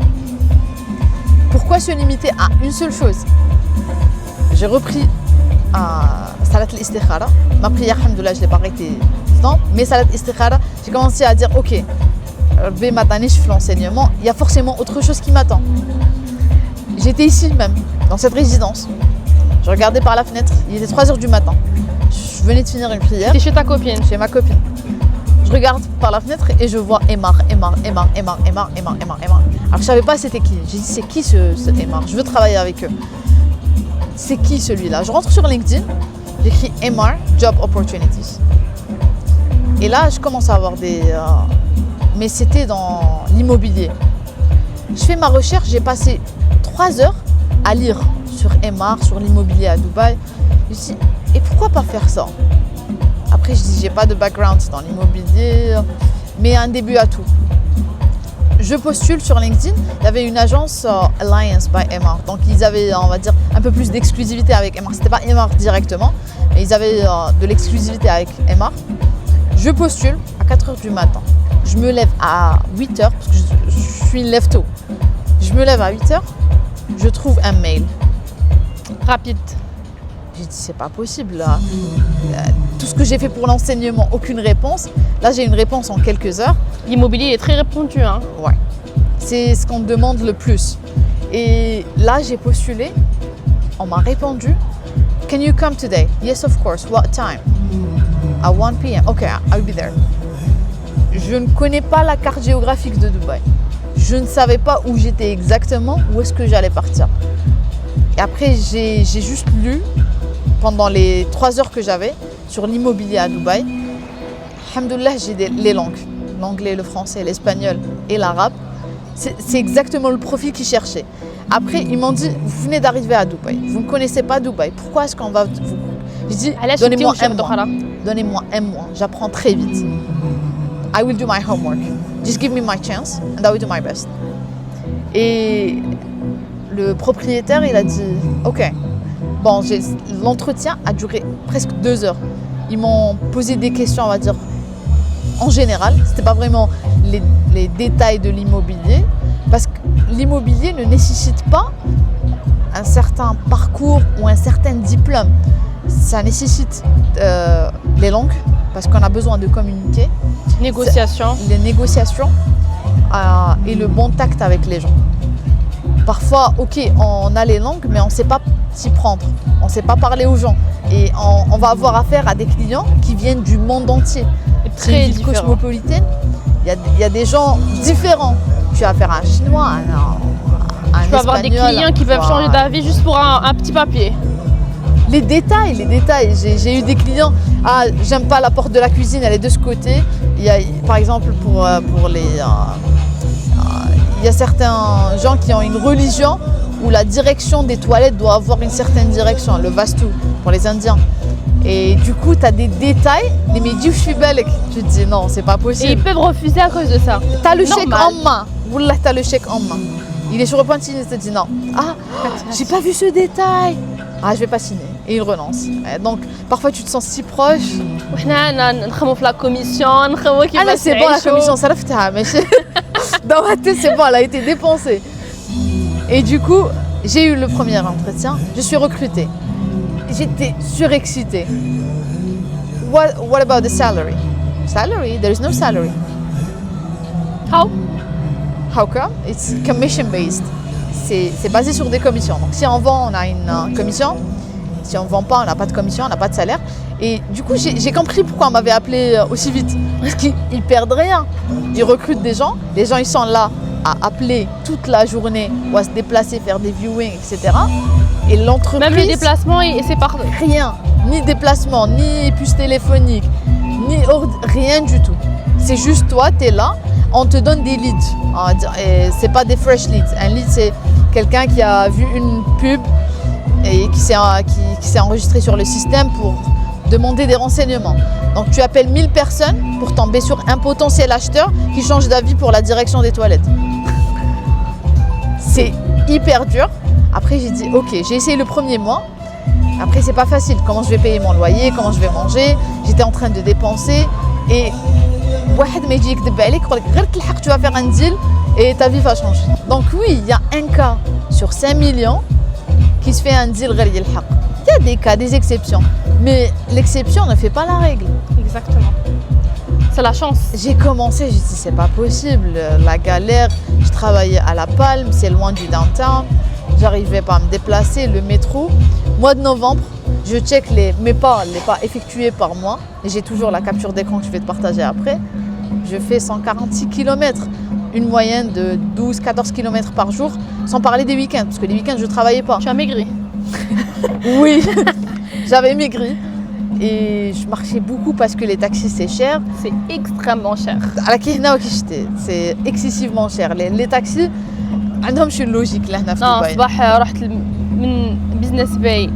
Pourquoi se limiter à une seule chose? J'ai repris Salat al-Istikhara. Ma prière, alhamdoulilah, je ne l'ai pas arrêtée tout le temps. Mais Salat al-Istikhara, j'ai commencé à dire ok, Rabbi m'attendait, je fais l'enseignement, il y a forcément autre chose qui m'attend. J'étais ici même, dans cette résidence. Je regardais par la fenêtre, il était 3h du matin. Je venais de finir une prière. T'es chez ta copine? Chez ma copine. Je regarde par la fenêtre et je vois Emar. Alors je savais pas c'était qui. J'ai dit c'est qui ce Emar? Je veux travailler avec eux. C'est qui celui-là? Je rentre sur LinkedIn, j'écris Emar Job Opportunities. Et là je commence à avoir mais c'était dans l'immobilier. Je fais ma recherche, j'ai passé 3 heures à lire sur Emar, sur l'immobilier à Dubaï. Je me suis dit, et pourquoi pas faire ça? Après, je dis, j'ai pas de background dans l'immobilier, mais un début à tout. Je postule sur LinkedIn. Il y avait une agence Alliance by Emar. Donc, ils avaient, on va dire, un peu plus d'exclusivité avec Emar. C'était pas Emar directement, mais ils avaient de l'exclusivité avec Emar. Je postule à 4h du matin. Je me lève à 8h, parce que je suis une lève tôt. Je me lève à 8h, je trouve un mail. Rapide. J'ai dit, c'est pas possible là. Tout ce que j'ai fait pour l'enseignement, aucune réponse. Là, j'ai une réponse en quelques heures. L'immobilier est très répandu, hein. Ouais. C'est ce qu'on me demande le plus. Et là, j'ai postulé. On m'a répondu. Can you come today? Yes, of course. What time? At 1 p.m. Okay, I'll be there. Je ne connais pas la carte géographique de Dubaï. Je ne savais pas où j'étais exactement, où est-ce que j'allais partir. Et après, j'ai juste lu pendant les 3 heures que j'avais sur l'immobilier à Dubaï. Alhamdoulilah, j'ai les langues. L'anglais, le français, l'espagnol et l'arabe. C'est exactement le profil qu'ils cherchaient. Après, ils m'ont dit, vous venez d'arriver à Dubaï. Vous ne connaissez pas Dubaï. Pourquoi est-ce qu'on va vous... J'ai dit, donnez-moi un mois. Donnez-moi un mois. J'apprends très vite. I will do my homework. Just give me my chance and I will do my best. Et le propriétaire, il a dit, ok. Bon, l'entretien a duré presque 2 heures. Ils m'ont posé des questions, on va dire, en général. C'était pas vraiment les détails de l'immobilier. Parce que l'immobilier ne nécessite pas un certain parcours ou un certain diplôme. Ça nécessite les langues, parce qu'on a besoin de communiquer. Négociation. Les négociations et le bon tact avec les gens. Parfois, ok, on a les langues, mais on ne sait pas s'y prendre. On ne sait pas parler aux gens. Et on va avoir affaire à des clients qui viennent du monde entier. Très une ville cosmopolitaine. Il y a des gens différents. Tu as affaire à un Chinois, un Tu peux avoir des clients qui peuvent changer d'avis juste pour un petit papier. Les détails. J'ai eu des clients, j'aime pas la porte de la cuisine, elle est de ce côté. Il y a, par exemple, pour les... il y a certains gens qui ont une religion où la direction des toilettes doit avoir une certaine direction, le vastu, pour les Indiens. Et du coup, tu as des détails, les médias, je suis belle. Tu te dis non, c'est pas possible. Et ils peuvent refuser à cause de ça. Tu as le chèque en main. Wallah, tu as le chèque en main. Il est sur le point de signer, il te dit non. Ah, j'ai pas vu ce détail. Ah, je vais pas signer. et il renonce. Donc parfois tu te sens si proche. وحنا نخمو في لا كوميسيون نخمو Ah كيفاش là c'est bon, la commission صرفتها ماشي. Dans ma tête c'est bon, elle a été dépensée. Et du coup, j'ai eu le premier entretien, je suis recrutée. J'étais surexcitée. What about the salary? Salary? There is no salary. How? How come? It's commission based. C'est basé sur des commissions. Donc si on vend, on a une commission. Si on ne vend pas, on n'a pas de commission, on n'a pas de salaire. Et du coup, j'ai compris pourquoi on m'avait appelé aussi vite. Parce qu'ils perdent rien. Ils recrutent des gens. Les gens, ils sont là à appeler toute la journée ou à se déplacer, faire des viewings, etc. Et l'entreprise... Même le déplacement, c'est par... Rien. Ni déplacement, ni puce téléphonique, ni rien du tout. C'est juste toi, tu es là. On te donne des leads. Et c'est pas des fresh leads. Un lead, c'est quelqu'un qui a vu une pub et qui s'est enregistré sur le système pour demander des renseignements. Donc tu appelles 1000 personnes pour tomber sur un potentiel acheteur qui change d'avis pour la direction des toilettes. C'est hyper dur. Après j'ai dit ok, j'ai essayé le premier mois. Après c'est pas facile. Comment je vais payer mon loyer, comment je vais manger. J'étais en train de dépenser et واحد ما يجي يكذب عليك يقول لك غير تلحق tu vas faire un deal et ta vie va changer. Donc oui, il y a un cas sur 5 millions qui se fait un deal غير يلحق. Il y a des cas, des exceptions. Mais l'exception ne fait pas la règle. Exactement. C'est la chance. J'ai commencé, j'ai dit c'est pas possible, la galère. Je travaillais à La Palme, c'est loin du downtown. J'arrivais pas à me déplacer, le métro. Mois de novembre, je check mes pas effectués par mois. Et j'ai toujours la capture d'écran que je vais te partager après. Je fais 146 km, une moyenne de 12-14 km par jour, sans parler des week-ends, parce que les week-ends je ne travaillais pas. Tu as maigri. Oui, j'avais maigri et je marchais beaucoup parce que les taxis c'est cher. C'est extrêmement cher. C'est excessivement cher. Les taxis, عندهم شي logique là هنا في Non, دبي. الصباح رحت من بزنس باي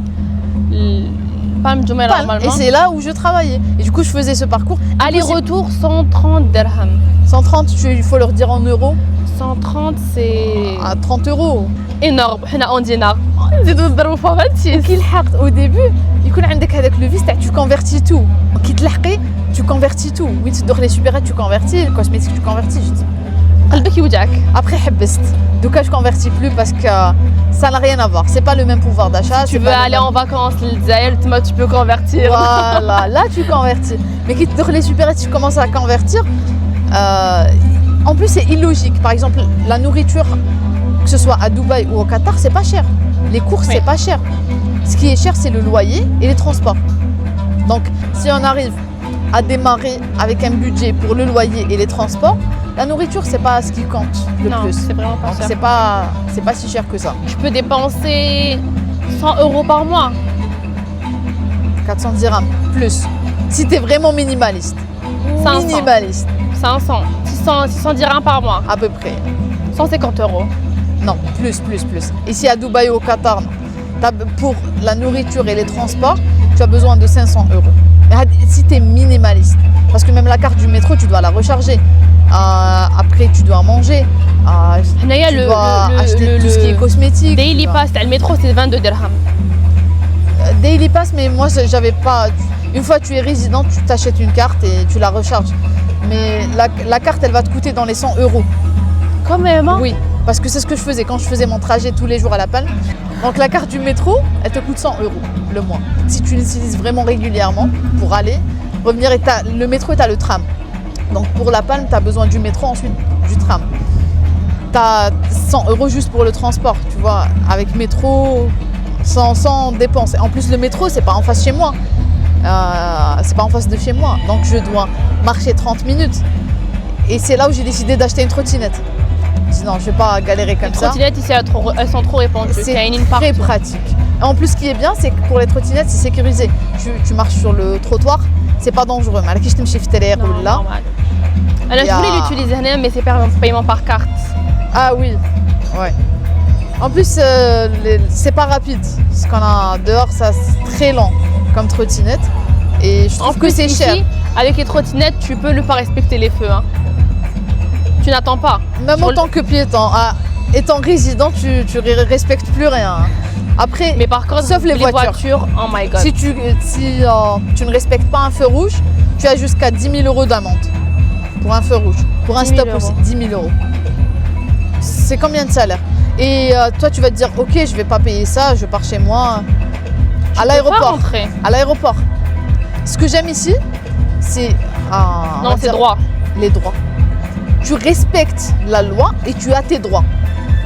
Palme Jumeirah Et normalement. c'est là où je travaillais. Et du coup, je faisais ce parcours. Aller-retour 130 dirhams. 130, il faut leur dire en euros. 130 c'est À 30 euros. énorme. حنا en dinar. نزيدو نضربو فوق 26. كي لحقت au début يكون عندك هذاك لو فيس تاع tu convertis tout. كي تلحقي tu convertis tout. وين تدخلي سوبرات tu convertis, le cosmétique tu convertis. Je dis. قلبك يوجعك. Après حبست. Donc je convertis plus parce que ça n'a rien à voir. C'est pas le même pouvoir d'achat. Tu veux aller en vacances l'Israël, tu peux convertir. Voilà, là tu convertis. Mais qui te donne les supérettes, tu commences à convertir. En plus, c'est illogique. Par exemple, la nourriture, que ce soit à Dubaï ou au Qatar, c'est pas cher. Les courses, Oui. c'est pas cher. Ce qui est cher, c'est le loyer et les transports. Donc, si on arrive à démarrer avec un budget pour le loyer et les transports, la nourriture, c'est pas ce qui compte le Non, plus. c'est vraiment pas Donc, cher. c'est pas si cher que ça. Je peux dépenser 100 € par mois. 400 dirhams plus. Si tu es vraiment minimaliste. 500. Minimaliste, 500. 600 dirhams par mois. à peu près. 150 €. Non, plus. Ici à Dubaï, au Qatar, pour la nourriture et les transports, tu as besoin de 500 €. Mais si tu es minimaliste, parce que même la carte du métro, tu dois la recharger. Après, tu dois manger. هنايا Tu le dois acheter tout ce qui est cosmétique. daily tu dois- pass تاع المترو c'est 22 dirhams. Daily Pass, mais moi, j'avais pas. Une fois tu es résident, tu t'achètes une carte et tu la recharges. Mais la carte, elle va te coûter dans les 100 €. Quand même. Hein. Oui, parce que c'est ce que je faisais quand je faisais mon trajet tous les jours à La Palme. Donc la carte du métro, elle te coûte 100 € le mois. Si tu l'utilises vraiment régulièrement pour aller, revenir, et le métro et tu as le tram. Donc pour La Palme, tu as besoin du métro, ensuite du tram. Tu as 100 € juste pour le transport, tu vois, avec métro, sans dépenses. En plus, le métro, c'est pas en face chez moi. C'est pas en face de chez moi. Donc je dois marcher 30 minutes. Et c'est là où j'ai décidé d'acheter une trottinette. Sinon, je vais pas galérer comme Les ça. trottinettes ici elles sont trop répandues. C'est كاينين très partout. pratique. Et en plus, ce qui est bien, c'est que pour les trottinettes, c'est sécurisé. Tu marches sur le trottoir, c'est pas dangereux. Mais je تمشي في الطريق Non, ولا. normal. Alors, Il y je a- voulais l'utiliser هنا, mais c'est paiement par carte. Ah oui, ouais. En plus, c'est pas rapide. Ce qu'on a dehors, ça c'est très lent comme trottinette. Et je trouve que plus, c'est ici, cher. avec les trottinettes, tu peux ne pas respecter les feux. Hein. Tu n'attends pas. Même sur en tant que piéton. étant résident, tu respectes plus rien. Après, Mais par contre, sauf les voitures. oh my god. Si tu ne respectes pas un feu rouge, tu as jusqu'à 10 000 € d'amende pour un feu rouge. Pour un 10 000 stop aussi, 10 000 €. C'est combien de salaire? Et toi, tu vas te dire, ok, je vais pas payer ça, je pars chez moi. À l'aéroport. À l'aéroport. Ce que j'aime ici, c'est Non, c'est droit. les droits. Tu respectes la loi et tu as tes droits.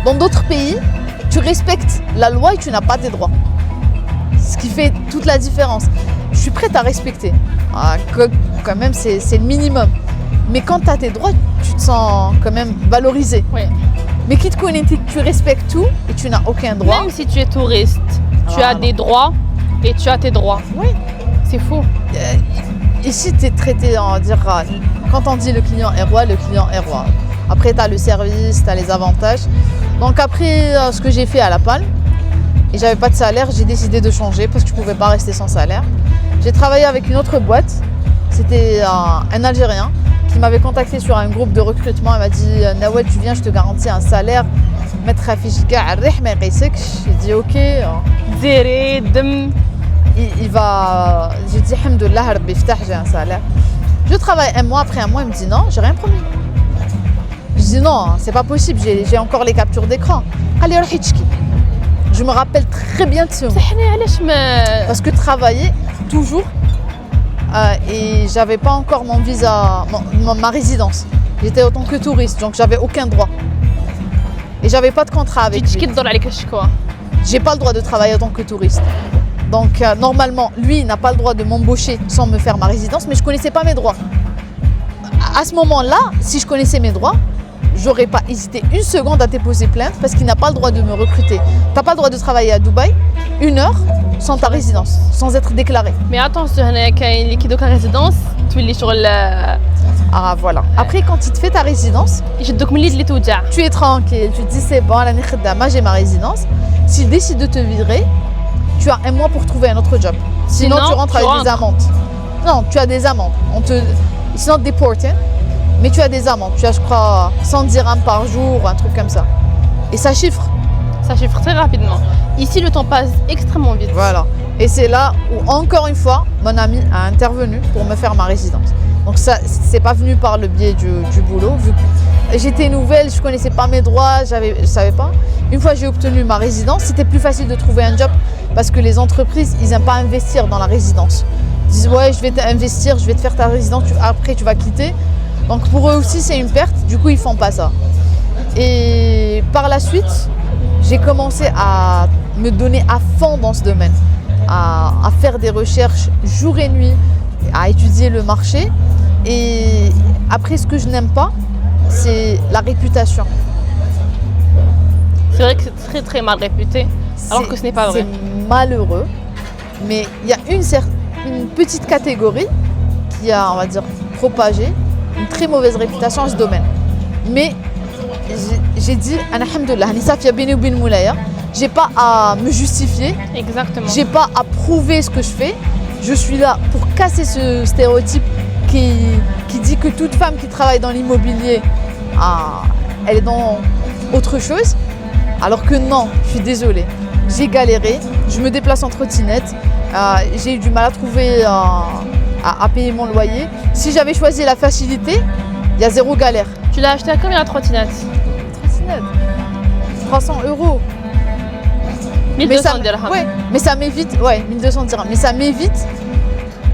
Dans d'autres pays, tu respectes la loi et tu n'as pas tes droits. Ce qui fait toute la différence. Je suis prête à respecter. Quand même, c'est le minimum. Mais quand tu as tes droits, tu te sens quand même valorisé. Oui. Mais qui te connaît, tu respectes tout et tu n'as aucun droit. Même si tu es touriste, tu as des droits et tu as tes droits. Oui. C'est fou. Ici, tu es traité, on va dire, quand on dit le client est roi, le client est roi. Après, tu as le service, tu as les avantages. Donc après ce que j'ai fait à La Palme, et j'avais pas de salaire, j'ai décidé de changer parce que je pouvais pas rester sans salaire. J'ai travaillé avec une autre boîte, c'était un Algérien qui m'avait contacté sur un groupe de recrutement. Il m'a dit Nawel, tu viens, je te garantis un salaire. J'ai dit ok. Il va. J'ai dit Alhamdoulilah, Rabbi Iftah, j'ai un salaire. Je travaille un mois, après un mois, il me dit non, j'ai rien promis. Je dis non, c'est pas possible, j'ai encore les captures d'écran. Allez, je me rappelle très bien de ce mot. Parce que travailler toujours et j'avais pas encore mon visa, ma résidence. J'étais en tant que touriste, donc j'avais aucun droit. Et j'avais pas de contrat avec lui. J'ai pas le droit de travailler en tant que touriste. Donc normalement, lui il n'a pas le droit de m'embaucher sans me faire ma résidence, mais je connaissais pas mes droits. À ce moment-là, si je connaissais mes droits, j'aurais pas hésité une seconde à déposer plainte parce qu'il n'a pas le droit de me recruter. Tu n'as pas le droit de travailler à Dubaï 1 heure sans ta résidence, sans être déclaré. Mais attention, il y a une résidence, tu es sur le... Ah voilà. Après, quand tu te fais ta résidence, tu es tranquille, tu te dis c'est bon, j'ai ma résidence. S'il décide de te virer, tu as un mois pour trouver un autre job. Sinon tu rentres avec des amendes. Non, tu as des amendes. It's not deported, mais tu as des amendes. Tu as, je crois, 100 dirhams par jour, un truc comme ça. Et ça chiffre. Ça chiffre très rapidement. Ici, le temps passe extrêmement vite. Voilà. Et c'est là où, encore une fois, mon ami a intervenu pour me faire ma résidence. Donc ça, c'est pas venu par le biais du boulot. Vu que j'étais nouvelle, je connaissais pas mes droits, je savais pas. Une fois que j'ai obtenu ma résidence, c'était plus facile de trouver un job parce que les entreprises, ils n'aiment pas investir dans la résidence. Ils disent ouais, je vais t'investir, je vais te faire ta résidence, après tu vas quitter. Donc pour eux aussi, c'est une perte. Du coup, ils font pas ça. Et par la suite, j'ai commencé à me donner à fond dans ce domaine, à faire des recherches jour et nuit, à étudier le marché. Et après, ce que je n'aime pas, c'est la réputation. C'est vrai que c'est très très mal réputé, alors que ce n'est pas vrai. C'est malheureux, mais il y a une petite catégorie qui a, on va dire, propagé une très mauvaise réputation dans ce domaine. Mais j'ai dit, alhamdoulilah, j'ai pas à me justifier. Exactement. J'ai pas à prouver ce que je fais. Je suis là pour casser ce stéréotype qui dit que toute femme qui travaille dans l'immobilier, elle est dans autre chose. Alors que non, je suis désolée. J'ai galéré, je me déplace en trottinette, j'ai eu du mal à trouver, à payer mon loyer. Si j'avais choisi la facilité, il y a zéro galère. Tu l'as acheté à combien la trottinette? 300 €. 1200 dirhams. Oui, mais ça m'évite, 1200 dirhams. Mais ça m'évite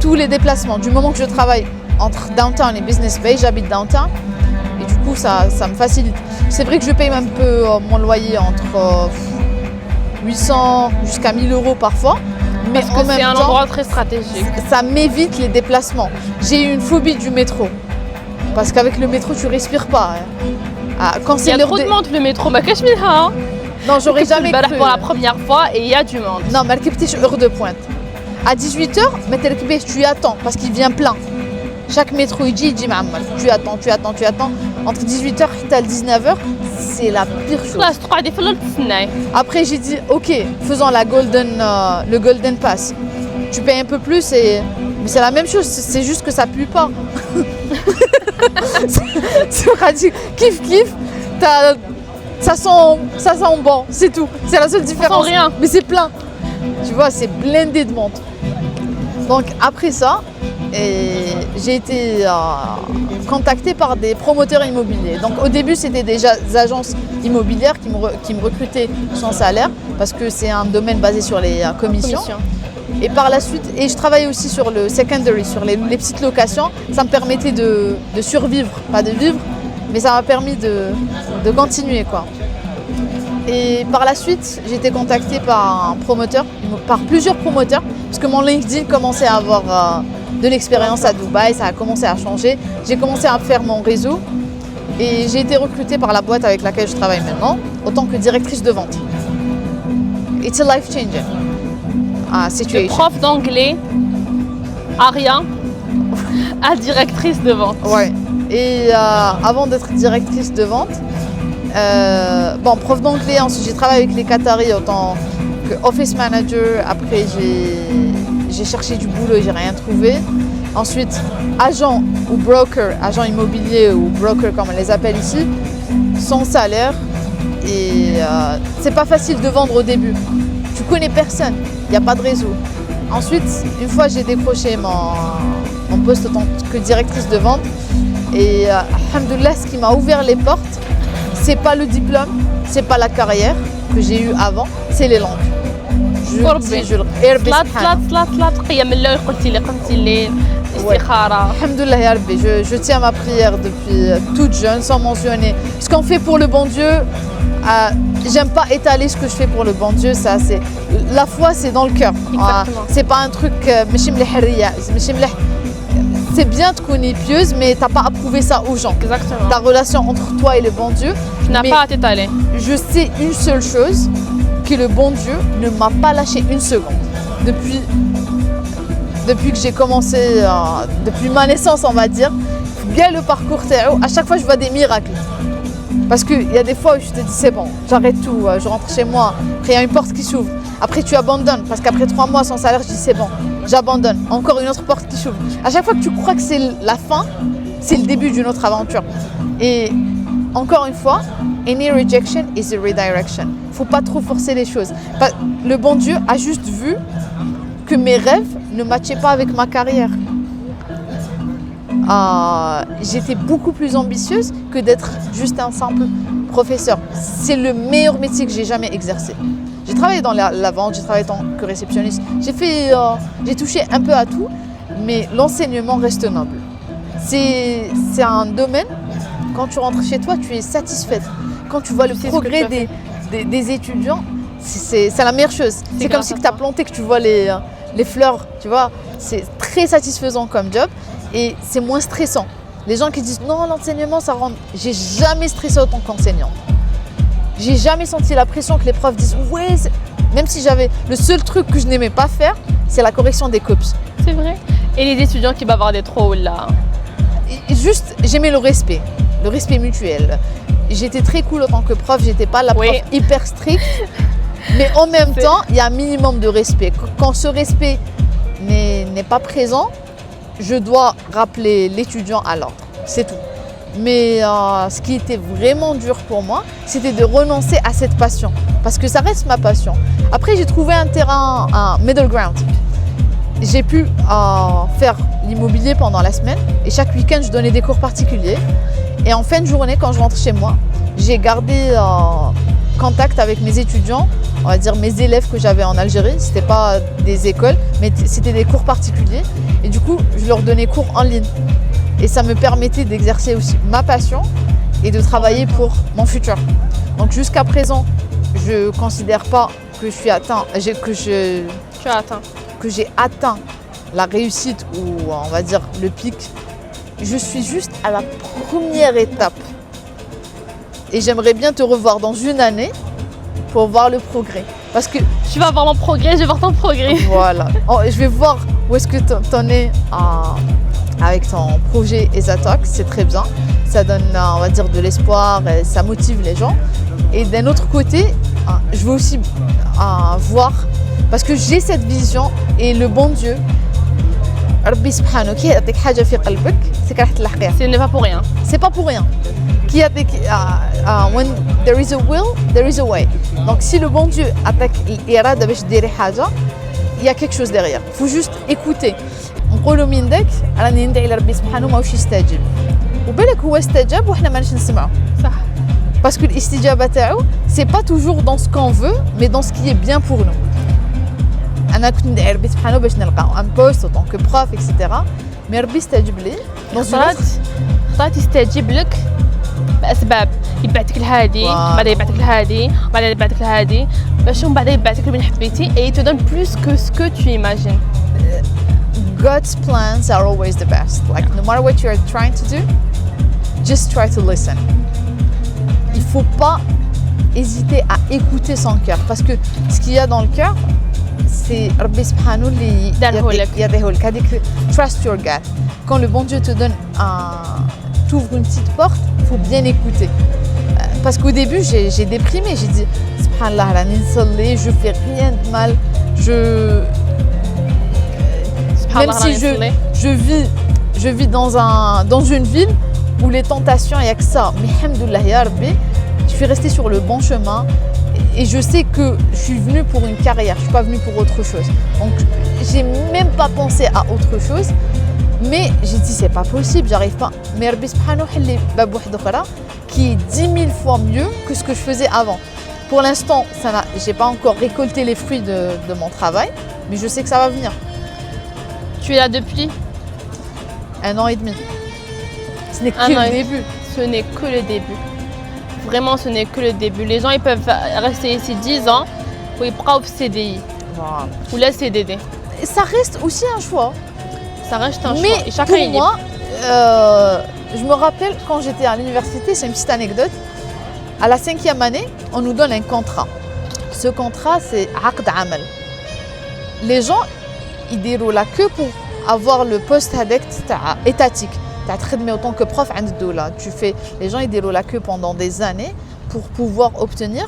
tous les déplacements. Du moment que je travaille entre downtown et Business Bay, j'habite downtown. Et du coup, ça me facilite. C'est vrai que je paye un peu mon loyer entre 800 jusqu'à 1000 € parfois. Mais parce que c'est un endroit très stratégique. Ça m'évite les déplacements. J'ai eu une phobie du métro. Parce qu'avec le métro, tu respires pas. Quand il y a trop de monde le métro. Non, j'aurais jamais cru. Pour la première fois et il y a du monde. Non, mais heure de pointe. À 18h, tu attends parce qu'il vient plein. Chaque métro, il dit Mahamal. Tu attends. Entre 18h et 19h, c'est la pire chose. Après, j'ai dit, ok, faisons le Golden Pass. Tu payes un peu plus, mais c'est la même chose, c'est juste que ça pue pas. C'est pratique. Kiff, ça sent bon, c'est tout. C'est la seule différence. rien. Mais c'est plein. Tu vois, c'est blindé de monde. Donc après ça, j'ai été contactée par des promoteurs immobiliers. Donc au début, c'était des agences immobilières qui me recrutaient sans salaire parce que c'est un domaine basé sur les commissions. Et par la suite, je travaillais aussi sur le secondary, sur les petites locations. Ça me permettait de survivre, pas de vivre, mais ça m'a permis de continuer, quoi. Et par la suite, j'ai été contactée par plusieurs promoteurs, parce que mon LinkedIn commençait à avoir de l'expérience à Dubaï, ça a commencé à changer. J'ai commencé à faire mon réseau et j'ai été recrutée par la boîte avec laquelle je travaille maintenant, en tant que directrice de vente. It's a life-changing situation. De prof d'anglais à rien à directrice de vente. Ouais. Et avant d'être directrice de vente, prof d'anglais, ensuite j'ai travaillé avec les Qataris en tant qu'office manager. Après j'ai cherché du boulot et j'ai rien trouvé. Ensuite, agent ou broker, agent immobilier ou broker comme on les appelle ici, sans salaire. Et c'est pas facile de vendre au début. Tu connais personne, il n'y a pas de réseau. Ensuite, une fois j'ai décroché mon poste en tant que directrice de vente. Et alhamdoulilah, ce qui m'a ouvert les portes, c'est pas le diplôme, c'est pas la carrière que j'ai eue avant, c'est les langues. Alhamdoulilah ya Rabbi, je tiens ma prière depuis toute jeune, sans mentionner ce qu'on fait pour le bon Dieu. J'aime pas étaler ce que je fais pour le bon Dieu, ça c'est la foi, c'est dans le cœur. C'est pas un truc c'est bien de connaître pieuse, mais t'as pas à prouver ça aux gens. Exactement. Ta relation entre toi et le bon Dieu. Tu n'as pas à t'étaler. Je sais une seule chose, que le bon Dieu ne m'a pas lâché une seconde. Depuis que j'ai commencé, depuis ma naissance on va dire, bien le parcours, à chaque fois je vois des miracles. Parce qu'il y a des fois où je te dis c'est bon, j'arrête tout, je rentre chez moi, après il y a une porte qui s'ouvre. Après tu abandonnes, parce qu'après 3 mois sans salaire, je dis c'est bon, j'abandonne. Encore une autre porte qui s'ouvre. À chaque fois que tu crois que c'est la fin, c'est le début d'une autre aventure. Et encore une fois, any rejection is a redirection. Il ne faut pas trop forcer les choses. Le bon Dieu a juste vu que mes rêves ne matchaient pas avec ma carrière. J'étais beaucoup plus ambitieuse que d'être juste un simple professeur. C'est le meilleur métier que j'ai jamais exercé. J'ai travaillé dans la vente, j'ai travaillé en tant que réceptionniste. J'ai touché un peu à tout, mais l'enseignement reste noble. C'est un domaine, quand tu rentres chez toi, tu es satisfaite. Quand tu vois le progrès des étudiants, c'est la meilleure chose. C'est comme si tu as planté, que tu vois les fleurs, tu vois. C'est très satisfaisant comme job. Et c'est moins stressant. Les gens qui disent non, l'enseignement ça rend. J'ai jamais stressé autant qu'enseignante. J'ai jamais senti la pression que les profs disent ouais. Même si j'avais. Le seul truc que je n'aimais pas faire, c'est la correction des copies. C'est vrai. Et les étudiants qui bavardaient trop là. Juste, j'aimais le respect mutuel. J'étais très cool en tant que prof, j'étais pas la prof hyper stricte. Mais en même temps, il y a un minimum de respect. Quand ce respect n'est pas présent, je dois rappeler l'étudiant à l'ordre, c'est tout. Mais ce qui était vraiment dur pour moi, c'était de renoncer à cette passion. Parce que ça reste ma passion. Après, j'ai trouvé un terrain, un middle ground. J'ai pu faire l'immobilier pendant la semaine. Et chaque week-end, je donnais des cours particuliers. Et en fin de journée, quand je rentre chez moi, j'ai gardé contact avec mes étudiants, on va dire mes élèves que j'avais en Algérie. Ce n'était pas des écoles, mais c'était des cours particuliers. Et du coup, je leur donnais cours en ligne. Et ça me permettait d'exercer aussi ma passion et de travailler pour mon futur. Donc jusqu'à présent, je ne considère pas que je suis que j'ai atteint la réussite ou on va dire le pic. Je suis juste à la première étape. Et j'aimerais bien te revoir dans une année pour voir le progrès. Parce que tu vas voir mon progrès, je vais voir ton progrès. Voilà. Je vais voir où est-ce que tu en es avec ton projet ESATalk. C'est très bien. Ça donne, on va dire, de l'espoir et ça motive les gens. Et d'un autre côté, je veux aussi voir, parce que j'ai cette vision et le bon Dieu, Rabbi subhanahu, qui يعطيك حاجة في قلبك, c'est qu'elle te l'a. Ce n'est pas pour rien. C'est pas pour rien. when there is a will, there is a way. Donc si le bon Dieu attaque l'irada باش ديري حاجة, il y a quelque chose derrière. Il faut juste écouter. نقولوا من داك راني ندعي لربي سبحانه ماهوش يستجيب. وبالك هو استجاب وحنا ماناش نسمعوا. صح. Parce que الاستجابة تاعو c'est pas toujours dans ce qu'on veut, mais dans ce qui est bien pour nous. أنا كنت ندعي ربي سبحانه باش نلقاو un poste en tant que prof, etc. Mais ربي استجاب لي. خطرات يستجيب لك بأسباب. يبعثك لهادي, بعدين يبعثك لهادي, بعدين يبعثك لهادي, باش من بعد يبعثك لمن حبيتي. Et il te donne plus que ce que tu imagines. God's plans are always the best. Like no matter what you are trying to do, just try to listen. Il faut pas hésiter à écouter son cœur, parce que ce qu'il y a dans le cœur, c'est Rabbi Subhanahu li yadehulek. Trust your gut. Quand le bon Dieu te donne t'ouvre une petite porte, il faut bien écouter. Parce qu'au début, j'ai déprimé. J'ai dit, Subhanallah, je fais rien de mal. Même si je vis dans une ville où les tentations, il n'y a que ça. Mais alhamdoulilah, ya Rabbi, je suis restée sur le bon chemin. Et je sais que je suis venue pour une carrière. Je ne suis pas venue pour autre chose. Donc, j'ai même pas pensé à autre chose. Mais j'ai dit, c'est pas possible, j'arrive pas. Mais Rabbi Subhanahu halli bab wahed ukhra qui est 10 000 fois mieux que ce que je faisais avant. Pour l'instant, j'ai pas encore récolté les fruits de mon travail, mais je sais que ça va venir. Tu es là depuis 1 an et demi. Ce n'est que le début. Ce n'est que le début. Vraiment, ce n'est que le début. Les gens, ils peuvent rester ici 10 ans ou ils prennent CDI. Voilà. Ou la CDD. Et ça reste aussi un choix. Ça reste un choix. Mais et chacun pour moi, je me rappelle quand j'étais à l'université, c'est une petite anecdote. À la 5e année, on nous donne un contrat. Ce contrat, c'est Aqd Amal. Les gens, ils déroulent la queue pour avoir le poste étatique. Tu as traité autant que prof, les gens, ils déroulent la queue pendant des années pour pouvoir obtenir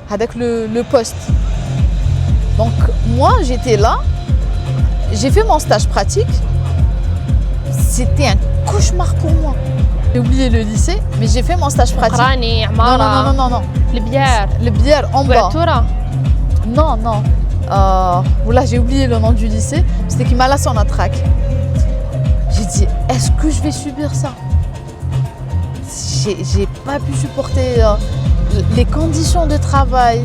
avec le poste. Donc, moi, j'étais là, j'ai fait mon stage pratique. C'était un cauchemar pour moi. J'ai oublié le lycée, mais j'ai fait mon stage pratique. Non. Le bière en bas. Non. Voilà, j'ai oublié le nom du lycée. C'était Kimala Sonatrach. J'ai dit, est-ce que je vais subir ça? J'ai pas pu supporter les conditions de travail.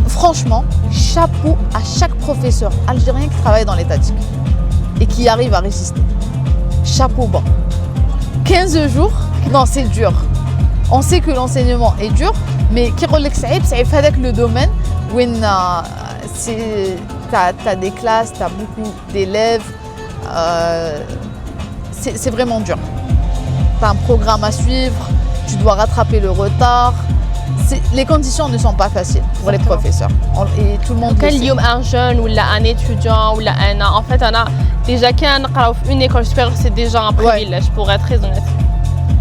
Franchement, chapeau à chaque professeur algérien qui travaille dans l'étatique et qui arrive à résister. Chapeau bas. 15 jours, non, c'est dur. On sait que l'enseignement est dur, mais qui relève c'est avec le domaine où tu as des classes, tu as beaucoup d'élèves. C'est vraiment dur. Tu as un programme à suivre, tu dois rattraper le retard. Les conditions ne sont pas faciles pour les professeurs. Et tout le monde le sait. Quand un jeune ou un étudiant ou en fait, on a déjà une école supérieure, c'est déjà un privilège, pour être très honnête.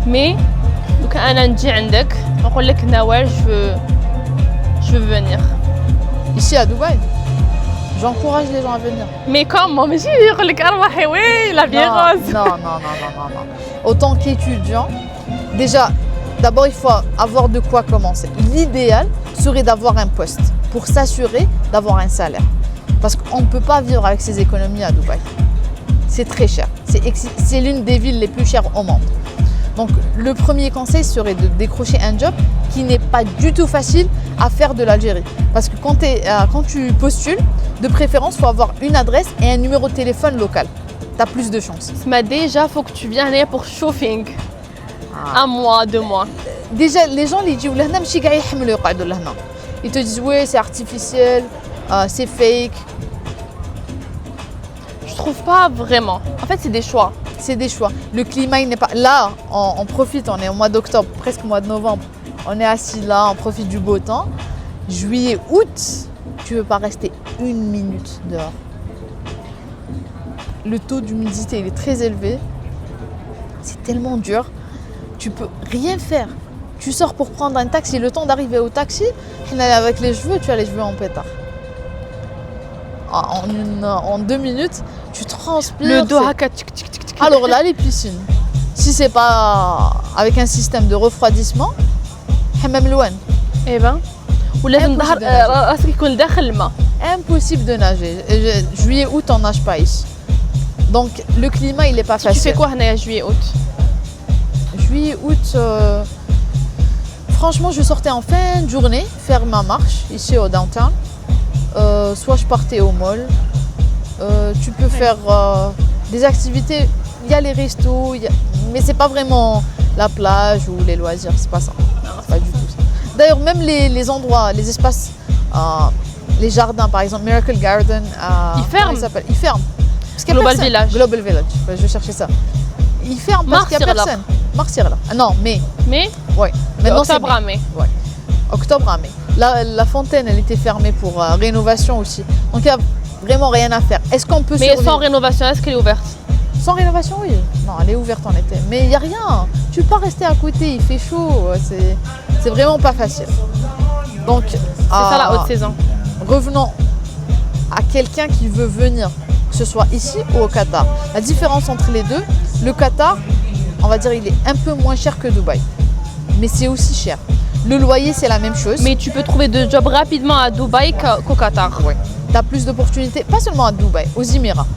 Mais quand on a un عندك, on dit que Nawal, je veux venir. Ici à Dubaï, j'encourage les gens à venir. Mais comment? Mais je dis que oui, la vie rose. Non. Autant qu'étudiant, déjà, d'abord il faut avoir de quoi commencer. L'idéal serait d'avoir un poste pour s'assurer d'avoir un salaire. Parce qu'on ne peut pas vivre avec ces économies à Dubaï. C'est très cher. C'est l'une des villes les plus chères au monde. Donc le premier conseil serait de décrocher un job qui n'est pas du tout facile à faire de l'Algérie. Parce que quand tu postules, de préférence, il faut avoir une adresse et un numéro de téléphone local. Tu as plus de chances. Mais déjà, il faut que tu viennes pour shopping. 1 mois, 2 mois. Déjà, les gens ils disent ils te disent oui, c'est artificiel, c'est fake. Je trouve pas vraiment. En fait, c'est des choix. C'est des choix. Le climat, il n'est pas... Là, on profite, on est au mois d'octobre, presque au mois de novembre. On est assis là, on profite du beau temps. Juillet, août, tu ne veux pas rester 1 minute dehors. Le taux d'humidité, il est très élevé. C'est tellement dur. Tu peux rien faire. Tu sors pour prendre un taxi. Le temps d'arriver au taxi, avec les cheveux, tu as les cheveux en pétard. En 2 minutes, tu transpires. Le dos Alors là, les piscines. Si c'est pas avec un système de refroidissement, حمام الوان. ايه بقى ولازم Impossible ظهر de nager. راسك يكون داخل الماء. Impossible de nager. Juillet, août, on nage pas ici. Donc le climat, il est pas Tu fais facile. quoi هنايا juillet août? Juillet, août, franchement, je sortais en fin de journée faire ma marche ici au downtown. Soit je partais au mall. Tu peux faire des activités. Il y a les restos, mais c'est pas vraiment la plage ou les loisirs, c'est pas ça. C'est pas du tout ça. D'ailleurs, même les endroits, les espaces, les jardins, par exemple, Miracle Garden, Ils ferment. comment il s'appelle? Ils ferment. Parce qu'il y a Global personne. Village. Global Village. Ouais, je cherchais ça. Ils ferment parce qu'il y a Mars, personne. Mars, là. Ah non, mai. Mais Ouais. Maintenant, c'est octobre à mai. Ouais. Octobre à mai. La fontaine, elle était fermée pour rénovation aussi. Donc, il n'y a vraiment rien à faire. Est-ce qu'on peut Mais survivre sans rénovation, est-ce qu'elle est ouverte? Sans rénovation, oui. Non, elle est ouverte en été. Mais il n'y a rien. Tu peux pas rester à côté, il fait chaud. C'est vraiment pas facile. Donc, C'est ça la haute saison. revenons à quelqu'un qui veut venir, que ce soit ici ou au Qatar. La différence entre les deux, le Qatar, on va dire, il est un peu moins cher que Dubaï. Mais c'est aussi cher. Le loyer, c'est la même chose. Mais tu peux trouver de jobs rapidement à Dubaï qu'au Qatar. Ouais. Tu as plus d'opportunités, pas seulement à Dubaï, aux Émirats.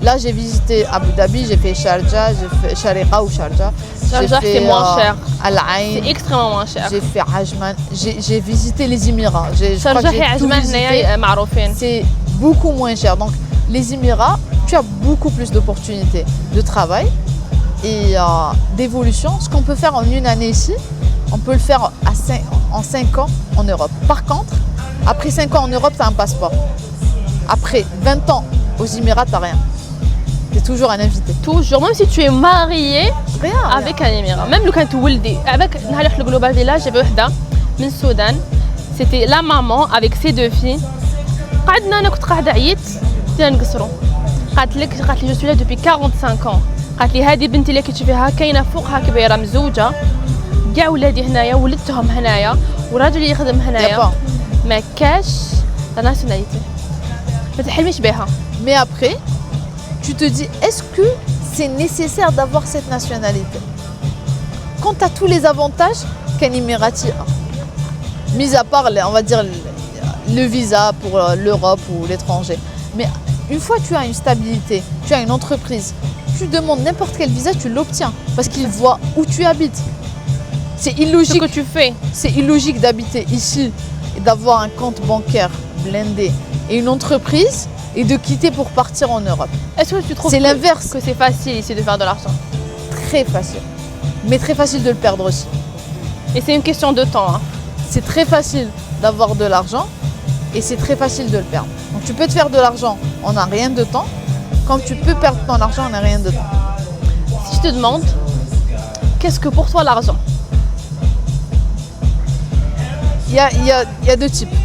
Là, j'ai visité Abu Dhabi, j'ai fait Sharjah, j'ai fait Sharjah ou Sharjah. Sharjah, c'est moins cher. Al Ain. C'est extrêmement moins cher. J'ai fait Ajman. J'ai visité les Émirats. Je crois que Sharjah et j'ai tout Ajman visité. هنايا معروفين. C'est beaucoup moins cher. Donc, les Émirats, tu as beaucoup plus d'opportunités de travail et d'évolution. Ce qu'on peut faire en une année ici, on peut le faire en 5 ans en Europe. Par contre, après 5 ans en Europe, tu as un passeport. Après 20 ans aux Émirats, tu n'as rien. Tu es toujours un invité. Toujours, même si tu es marié Rien. avec un émirat. Même le quand tu ولدي avec le Global Village, j'avais وحده من السودان. C'était la maman avec ses deux filles. قعدنا انا كنت قاعده عييت بدينا نقصروا. قالت لي جو سوي لا دوبي 45 ans. قالت لي هذه بنتي اللي كتشوفيها كاينه فوقها كبيره مزوجه. كاع ولادي هنايا ولدتهم هنايا وراجلي يخدم هنايا. ما كاش لا ناسيوناليتي. ما تحلميش بها. Mais après, tu te dis, est-ce que c'est nécessaire d'avoir cette nationalité? Quand tu as tous les avantages qu'un Émirati a, mis à part, on va dire, le visa pour l'Europe ou l'étranger. Mais une fois que tu as une stabilité, tu as une entreprise, tu demandes n'importe quel visa, tu l'obtiens parce qu'ils voient où tu habites. C'est Ce illogique. que tu fais. C'est illogique d'habiter ici et d'avoir un compte bancaire blindé et une entreprise et de quitter pour partir en Europe. Est-ce que tu trouves C'est l'inverse. que c'est facile ici de faire de l'argent? Très facile. Mais très facile de le perdre aussi. Et c'est une question de temps. Hein. C'est très facile d'avoir de l'argent et c'est très facile de le perdre. Donc tu peux te faire de l'argent en un rien de temps, comme tu peux perdre ton argent en un rien de temps. Si je te demande, qu'est-ce que pour toi l'argent? Il y a deux types.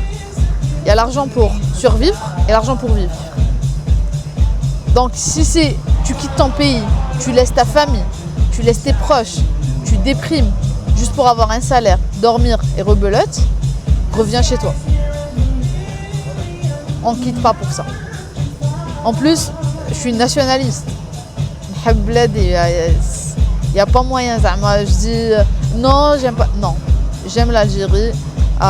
Il y a l'argent pour survivre et l'argent pour vivre. Donc si c'est tu quittes ton pays, tu laisses ta famille, tu laisses tes proches, tu déprimes juste pour avoir un salaire, dormir et rebelote, reviens chez toi. On ne quitte pas pour ça. En plus, je suis nationaliste. Il n'y a pas moyen. Je dis non, j'aime pas. Non, j'aime l'Algérie.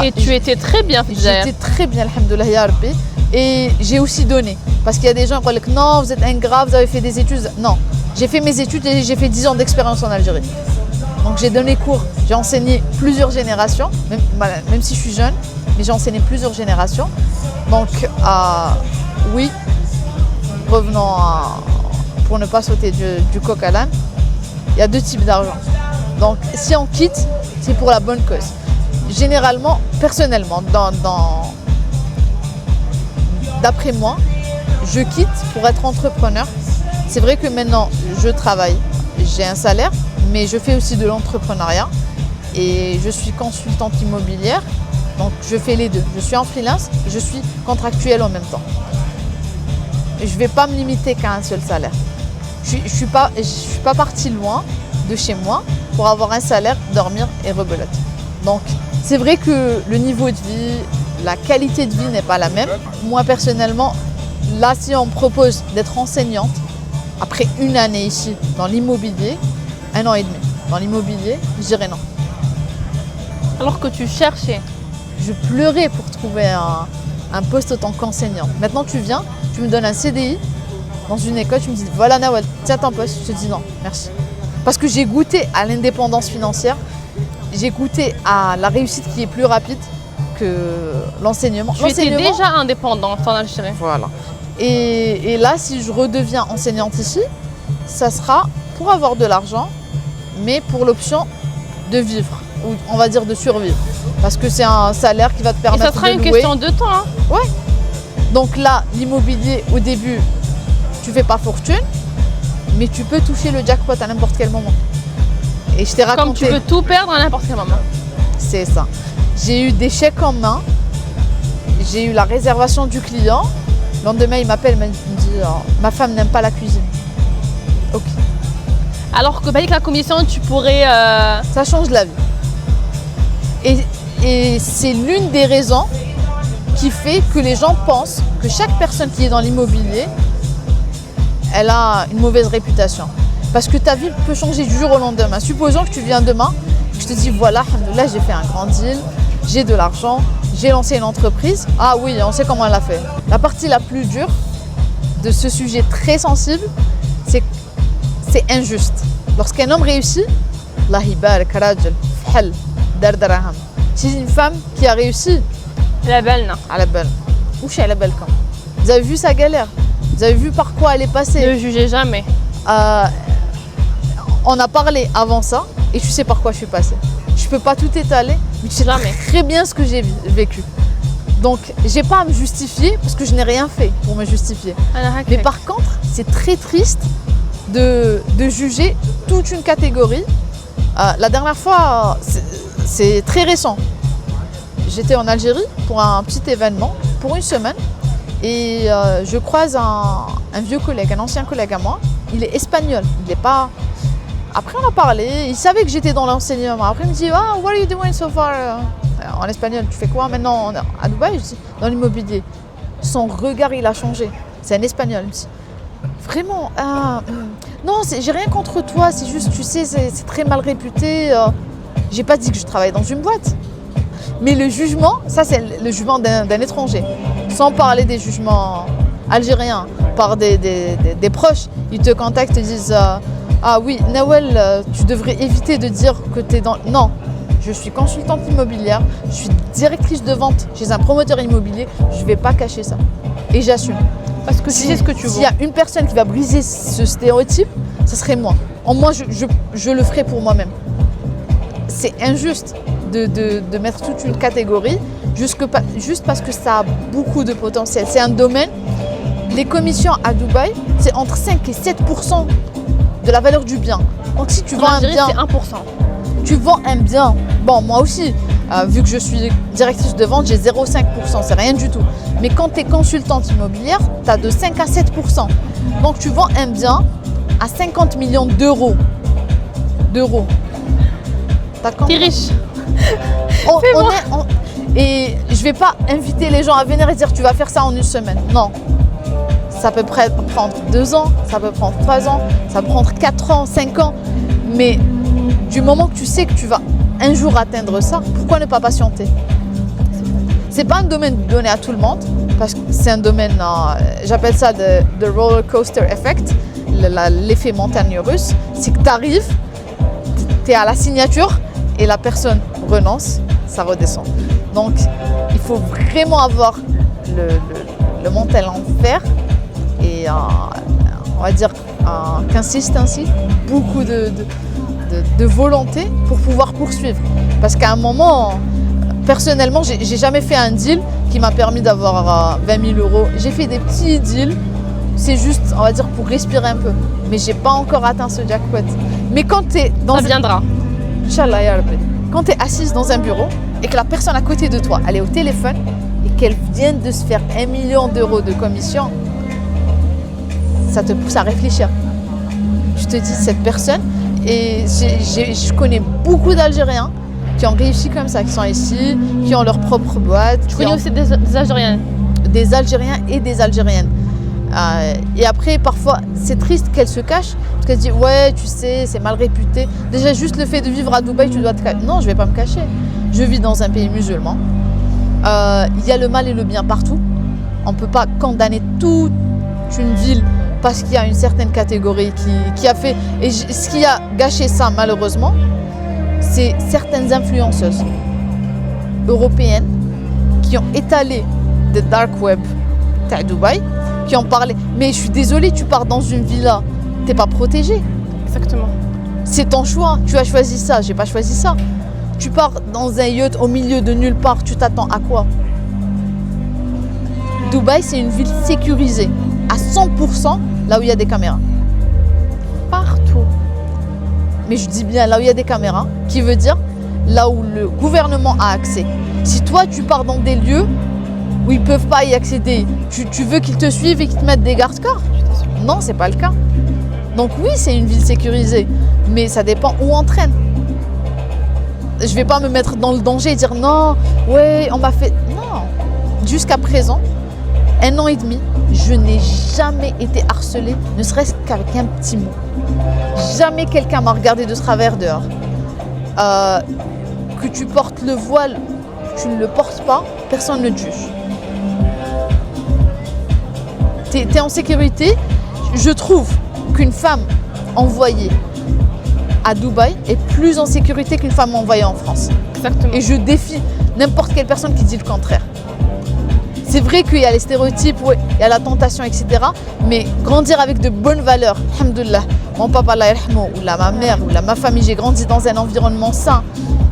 Et tu étais très bien, J'étais très bien, alhamdoulilah ya Rabbi. Et j'ai aussi donné. Parce qu'il y a des gens qui disent non, vous êtes ingrat, vous avez fait des études. Non, j'ai fait mes études et j'ai fait 10 ans d'expérience en Algérie. Donc j'ai donné cours, j'ai enseigné plusieurs générations, même si je suis jeune, mais j'ai enseigné plusieurs générations. Donc oui, revenons pour ne pas sauter du coq à l'âne, il y a deux types d'argent. Donc si on quitte, c'est pour la bonne cause. Généralement, personnellement, d'après moi, je quitte pour être entrepreneur. C'est vrai que maintenant, je travaille, j'ai un salaire, mais je fais aussi de l'entrepreneuriat et je suis consultante immobilière. Donc je fais les deux. Je suis en freelance et je suis contractuelle en même temps. Je ne vais pas me limiter qu'à un seul salaire. Je ne suis pas partie loin de chez moi pour avoir un salaire, dormir et rebelote. Donc c'est vrai que le niveau de vie, la qualité de vie n'est pas la même. Moi personnellement, là si on me propose d'être enseignante, après une année ici dans l'immobilier, 1 an et demi. Dans l'immobilier, je dirais non. Alors que tu cherchais. Je pleurais pour trouver un poste en tant qu'enseignant. Maintenant, tu viens, tu me donnes un CDI dans une école, tu me dis voilà Nawal, tiens ton poste. Je te dis non, merci. Parce que j'ai goûté à l'indépendance financière, j'ai goûté à la réussite qui est plus rapide que l'enseignement. Tu étais déjà indépendante en Algérie. Voilà. Et là, si je redeviens enseignante ici, ça sera pour avoir de l'argent, mais pour l'option de vivre, ou on va dire de survivre. Parce que c'est un salaire qui va te permettre de louer. Et ça sera une question de temps. Hein. Ouais. Donc là, l'immobilier, au début, tu fais pas fortune, mais tu peux toucher le jackpot à n'importe quel moment. Et je t'ai raconté. Comme tu peux tout perdre à n'importe quel moment. C'est ça. J'ai eu des chèques en main, j'ai eu la réservation du client. Le lendemain, il m'appelle, il me dit ma femme n'aime pas la cuisine. Ok. Alors que avec la commission, tu pourrais. Ça change la vie. Et c'est l'une des raisons qui fait que les gens pensent que chaque personne qui est dans l'immobilier, elle a une mauvaise réputation. Parce que ta vie peut changer du jour au lendemain. Supposons que tu viens demain, je te dis voilà, alhamdoulilah, j'ai fait un grand deal, j'ai de l'argent, j'ai lancé une entreprise. Ah oui, on sait comment elle l'a fait. La partie la plus dure de ce sujet très sensible, c'est injuste. Lorsqu'un homme réussit, Allah yibarak rajul, fhal, dardaraham. C'est une femme qui a réussi. La belle, non. À la belle. Où chez la belle quand vous avez vu sa galère? Vous avez vu par quoi elle est passée? Ne jugez jamais. On a parlé avant ça et tu sais par quoi je suis passée. Je peux pas tout étaler, mais tu sais très bien ce que j'ai vécu. Donc, j'ai pas à me justifier parce que je n'ai rien fait pour me justifier. Mais par contre, c'est très triste de juger toute une catégorie. La dernière fois, c'est très récent. J'étais en Algérie pour un petit événement, pour une semaine. Et je croise un vieux collègue, un ancien collègue à moi. Il est espagnol, il n'est pas... Après on a parlé, il savait que j'étais dans l'enseignement. Après il me dit « what are you doing so far ?» En espagnol, tu fais quoi maintenant à Dubaï? Je dis « dans l'immobilier ». Son regard, il a changé. C'est un espagnol, il me dit « vraiment non, j'ai rien contre toi, c'est juste, tu sais, c'est très mal réputé. J'ai pas dit que je travaillais dans une boîte. » Mais le jugement, ça c'est le jugement d'un étranger. Sans parler des jugements algériens par des proches, ils te contactent et disent ah oui, Nawal, tu devrais éviter de dire que tu es dans... Non, je suis consultante immobilière, je suis directrice de vente chez un promoteur immobilier, je ne vais pas cacher ça. Et j'assume. Parce que si, ce que tu veux. S'il y a une personne qui va briser ce stéréotype, ce serait moi. Moi, je le ferai pour moi-même. C'est injuste de mettre toute une catégorie juste parce que ça a beaucoup de potentiel. C'est un domaine, les commissions à Dubaï, c'est entre 5 et 7% de la valeur du bien. Donc si tu vends un bien, c'est 1%. Tu vends un bien, bon moi aussi, vu que je suis directrice de vente, j'ai 0,5%, c'est rien du tout. Mais quand tu es consultante immobilière, tu as de 5 à 7%. Donc tu vends un bien à 50 millions d'euros. T'es riche. Et je ne vais pas inviter les gens à venir et dire tu vas faire ça en une semaine. Non. Ça peut prendre 2 ans, ça peut prendre 3 ans, ça peut prendre 4 ans, 5 ans. Mais du moment que tu sais que tu vas un jour atteindre ça, pourquoi ne pas patienter? C'est pas un domaine donné à tout le monde, parce que c'est un domaine, j'appelle ça le roller coaster effect, l'effet montagne russe. C'est que tu arrives, tu es à la signature et la personne renonce, ça redescend. Donc il faut vraiment avoir le mental en fer et on va dire consistency, beaucoup de volonté pour pouvoir poursuivre. Parce qu'à un moment, personnellement, j'ai jamais fait un deal qui m'a permis d'avoir 20 000 euros. J'ai fait des petits deals, c'est juste, on va dire, pour respirer un peu. Mais j'ai pas encore atteint ce jackpot. Mais quand tu es dans... Ça viendra. Inch'Allah, ya Rabbi. Quand tu es assise dans un bureau et que la personne à côté de toi, elle est au téléphone et qu'elle vient de se faire 1 million d'euros de commission, ça te pousse à réfléchir. Je te dis, cette personne, et je connais beaucoup d'Algériens qui ont réussi comme ça, qui sont ici, qui ont leur propre boîte. Tu connais aussi des Algériennes? Des Algériens et des Algériennes. Et après, parfois, c'est triste qu'elles se cachent, parce qu'elle dit ouais, tu sais, c'est mal réputé. Déjà, juste le fait de vivre à Dubaï, tu dois te cacher. Non, je vais pas me cacher. Je vis dans un pays musulman. Il y a le mal et le bien partout. On ne peut pas condamner toute une ville parce qu'il y a une certaine catégorie qui a fait... Et ce qui a gâché ça, malheureusement, c'est certaines influenceuses européennes qui ont étalé le dark web à Dubaï, qui ont parlé. Mais je suis désolée, tu pars dans une villa, t'es pas protégée. Exactement. C'est ton choix. Tu as choisi ça, j'ai pas choisi ça. Tu pars dans un yacht au milieu de nulle part, tu t'attends à quoi? Dubaï, c'est une ville sécurisée à 100% là où il y a des caméras. Partout. Mais je dis bien là où il y a des caméras, qui veut dire là où le gouvernement a accès. Si toi, tu pars dans des lieux où ils ne peuvent pas y accéder, tu veux qu'ils te suivent et qu'ils te mettent des garde-corps? Non, c'est pas le cas. Donc oui, c'est une ville sécurisée, mais ça dépend où on traîne. Je vais pas me mettre dans le danger et dire non, ouais, on m'a fait... Non. Jusqu'à présent, 1 an et demi, je n'ai jamais été harcelée, ne serait-ce qu'avec un petit mot. Jamais quelqu'un m'a regardé de travers dehors. Que tu portes le voile, tu ne le portes pas, personne ne te juge. T'es en sécurité. Je trouve qu'une femme envoyée à Dubaï est plus en sécurité qu'une femme envoyée en France. Exactement. Et je défie n'importe quelle personne qui dit le contraire. C'est vrai qu'il y a les stéréotypes, ouais, il y a la tentation, etc. Mais grandir avec de bonnes valeurs, alhamdoulilah, mon papa, Allah yarhamou, ou ma mère, ou ma famille, j'ai grandi dans un environnement sain.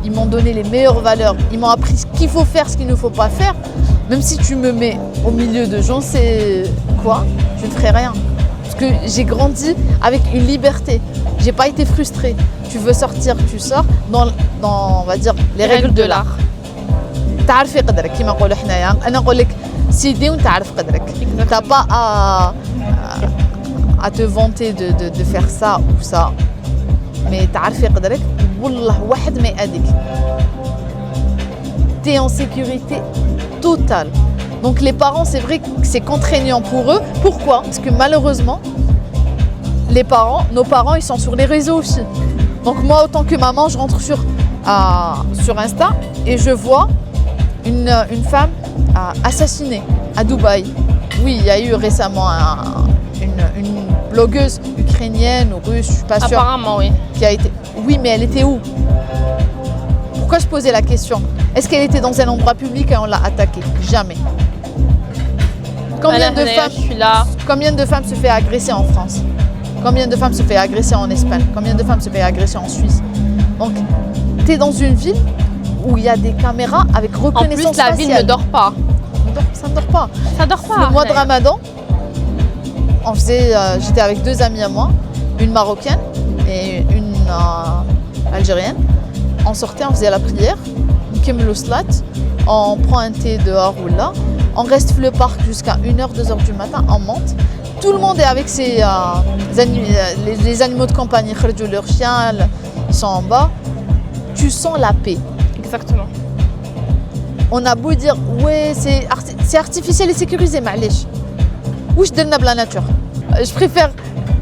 Ils m'ont donné les meilleures valeurs. Ils m'ont appris ce qu'il faut faire, ce qu'il ne faut pas faire. Même si tu me mets au milieu de gens, c'est quoi? Je ne ferai rien. Parce que j'ai grandi avec une liberté. J'ai pas été frustrée. Tu veux sortir, tu sors dans on va dire, les règles de l'art. تعرفي قدرك كما نقولوا حنايا انا نقول لك سيدي وانت عارف قدرك. T'as pas à te vanter de faire ça ou ça. Mais تعرفي قدرك والله واحد ما يأذيك. T'es en sécurité totale. Donc les parents, c'est vrai que c'est contraignant pour eux. Pourquoi? Parce que malheureusement, nos parents, ils sont sur les réseaux aussi. Donc moi, autant que maman, je rentre sur Insta et je vois une femme assassinée à Dubaï. Oui, il y a eu récemment une blogueuse ukrainienne ou russe, je ne suis pas sûre. Apparemment, oui. Qui a été... Oui, mais elle était où? Pourquoi je posais la question? Est-ce qu'elle était dans un endroit public et on l'a attaquée? Jamais. Combien de femmes se fait agresser en France? Combien de femmes se fait agresser en Espagne? Combien de femmes se fait agresser en Suisse? Donc, tu es dans une ville où il y a des caméras avec reconnaissance faciale. En plus, la ville ne dort pas. Ça ne dort pas. Ça dort pas. Le mois de Ramadan, j'étais avec 2 amies à moi, une marocaine et une algérienne. On sortait, on faisait la prière, on prend un thé dehors ou là, on reste le parc jusqu'à 1h, 2h du matin, on monte. Tout le monde est avec les animaux de compagnie, leurs chiens, ils sont en bas. Tu sens la paix. Exactement. On a beau dire, ouais, c'est artificiel et sécurisé, معليش. Wesh درنا بلا nature. Je préfère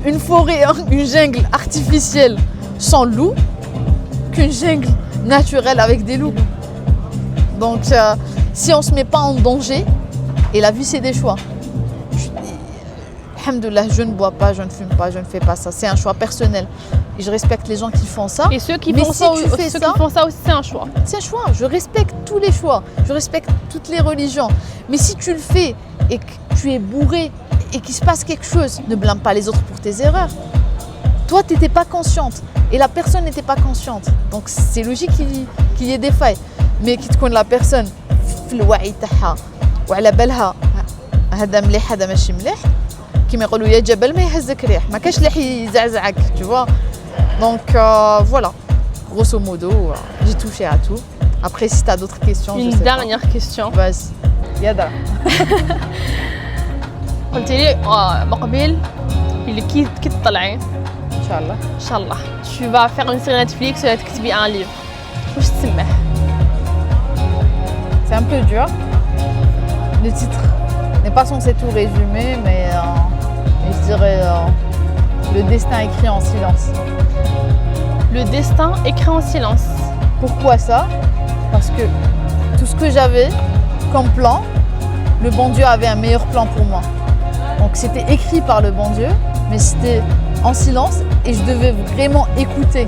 une forêt, une jungle artificielle sans loups qu'une jungle naturelle avec des loups. Donc, si on ne se met pas en danger, et la vie c'est des choix. Alhamdoulilah, je ne bois pas, je ne fume pas, je ne fais pas ça. C'est un choix personnel. Et je respecte les gens qui font ça. Et ceux qui font ça aussi, c'est un choix. C'est un choix. Je respecte tous les choix. Je respecte toutes les religions. Mais si tu le fais et que tu es bourré et qu'il se passe quelque chose, ne blâme pas les autres pour tes erreurs. Toi, tu n'étais pas consciente et la personne n'était pas consciente. Donc, c'est logique qu'il y ait des failles. Mais qui te connaît la personne, في الوعي تاعها وعلى بالها هذا مليح هذا ماشي مليح. كيما يقولوا يا جبل ما يهزك ريح ما كاش اللي يزعزعك tu vois. Donc voilà, grosso modo, j'ai touché à tout. Après, si tu as d'autres questions, une je sais dernière pas. question. Vas-y, Yada. قلت لي مقبل اللي كي تطلعي ان شاء الله ان شاء الله tu vas faire une série Netflix ولا تكتبي un livre. واش تسمح؟ C'est un peu dur. Le titre n'est pas censé tout résumer, mais je dirais Le destin écrit en silence. Le destin écrit en silence. Pourquoi ça? Parce que tout ce que j'avais comme plan, le bon Dieu avait un meilleur plan pour moi. Donc c'était écrit par le bon Dieu, mais c'était en silence et je devais vraiment écouter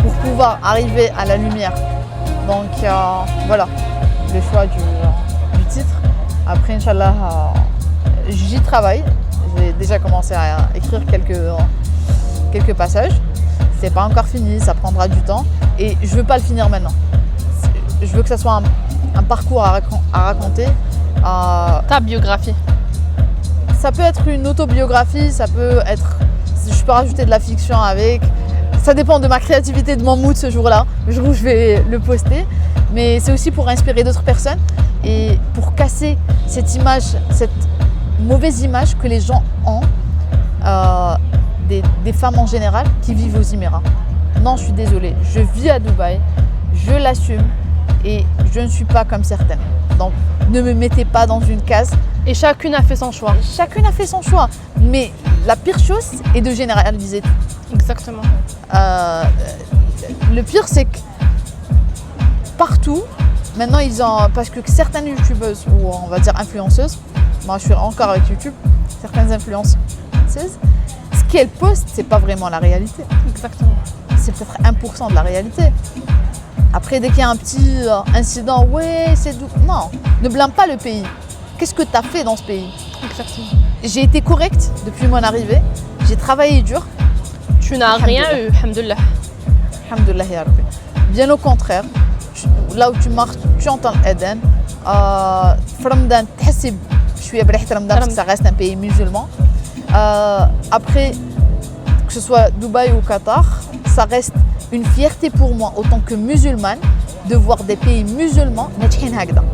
pour pouvoir arriver à la lumière. Donc voilà, le choix du titre. Après, Inch'Allah, j'y travaille. J'ai déjà commencé à écrire quelques passages. C'est pas encore fini, ça prendra du temps. Et je veux pas le finir maintenant. Je veux que ça soit un parcours à raconter. Ta biographie. Ça peut être une autobiographie, ça peut être... Je peux rajouter de la fiction avec. Ça dépend de ma créativité, de mon mood ce jour-là, le jour où je vais le poster. Mais c'est aussi pour inspirer d'autres personnes et pour casser cette image, cette mauvaise image que les gens ont des femmes en général qui vivent aux Émirats. Non, je suis désolée, je vis à Dubaï, je l'assume et je ne suis pas comme certaines. Donc ne me mettez pas dans une case. Et chacune a fait son choix. Chacune a fait son choix, mais la pire chose est de généraliser tout. Exactement. Le pire, c'est que partout, maintenant, parce que certaines youtubeuses, ou on va dire influenceuses, moi je suis encore avec YouTube, certaines influenceuses, ce qu'elles postent, c'est pas vraiment la réalité. Exactement. C'est peut-être 1% de la réalité. Après, dès qu'il y a un petit incident, ouais, c'est doux. Non, ne blâme pas le pays. Qu'est-ce que tu as fait dans ce pays? Exactement. J'ai été correcte depuis mon arrivée, j'ai travaillé dur. Tu n'as rien eu, alhamdoulilah. Alhamdoulilah ya Rabbi. Bien au contraire, là où tu marches, tu entends l'Eden. Ramadan, تحسب شوية بريحة Ramadan parce que ça reste un pays musulman. Après, que ce soit Dubaï ou Qatar, ça reste une fierté pour moi, autant que musulmane, de voir des pays musulmans ناجحين هكذا.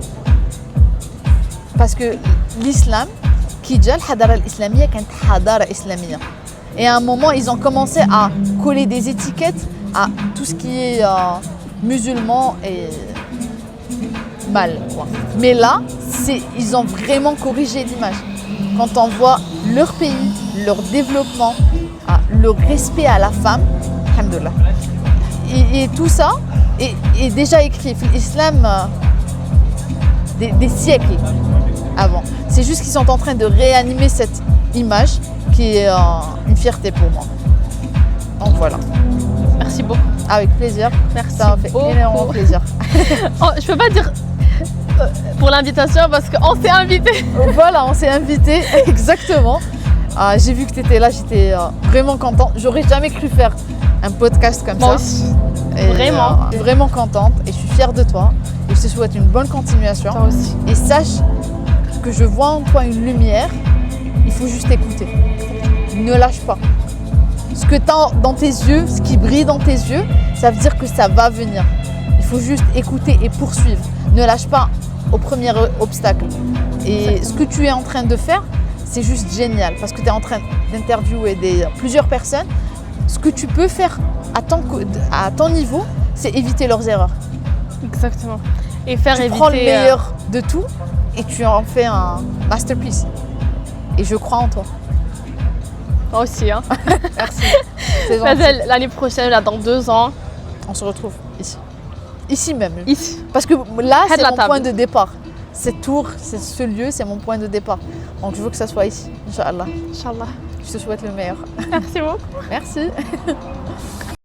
Parce que l'islam, qui جا الحضارة الإسلامية كانت حضارة إسلامية. Et à un moment, ils ont commencé à coller des étiquettes à tout ce qui est musulman et mal, quoi. Mais là, ils ont vraiment corrigé l'image. Quand on voit leur pays, leur développement, leur respect à la femme, alhamdoulilah. Et tout ça est déjà écrit. L'islam, des siècles avant. C'est juste qu'ils sont en train de réanimer cette image qui est une fierté pour moi. Donc voilà. Merci beaucoup. Avec plaisir. Merci. Ça m'a fait énormément plaisir. Oh, je peux pas dire pour l'invitation parce qu'on s'est invité. Voilà, on s'est invité, exactement. J'ai vu que tu étais là, j'étais vraiment contente. J'aurais jamais cru faire un podcast comme ça. Moi aussi. Et, Vraiment. Vraiment contente et je suis fière de toi. Et je te souhaite une bonne continuation. Toi aussi. Et sache que je vois en toi une lumière. Il faut juste écouter. Ne lâche pas. Ce que tu as dans tes yeux, ce qui brille dans tes yeux, ça veut dire que ça va venir. Il faut juste écouter et poursuivre. Ne lâche pas au premier obstacle. Et ce que tu es en train de faire, c'est juste génial parce que tu es en train d'interviewer plusieurs personnes. Ce que tu peux faire à ton niveau, c'est éviter leurs erreurs. Exactement. Et faire éviter... Tu prends le meilleur de tout et tu en fais un masterpiece. Et je crois en toi. Moi aussi. Hein. Merci. C'est gentil. L'année prochaine, là, dans 2 ans. On se retrouve ici. Ici même. Ici. Parce que là, c'est la mon table. point de départ. Cette tour, ce lieu, c'est mon point de départ. Donc je veux que ça soit ici, Inch'Allah. Inch'Allah. Je te souhaite le meilleur. Merci beaucoup. Merci.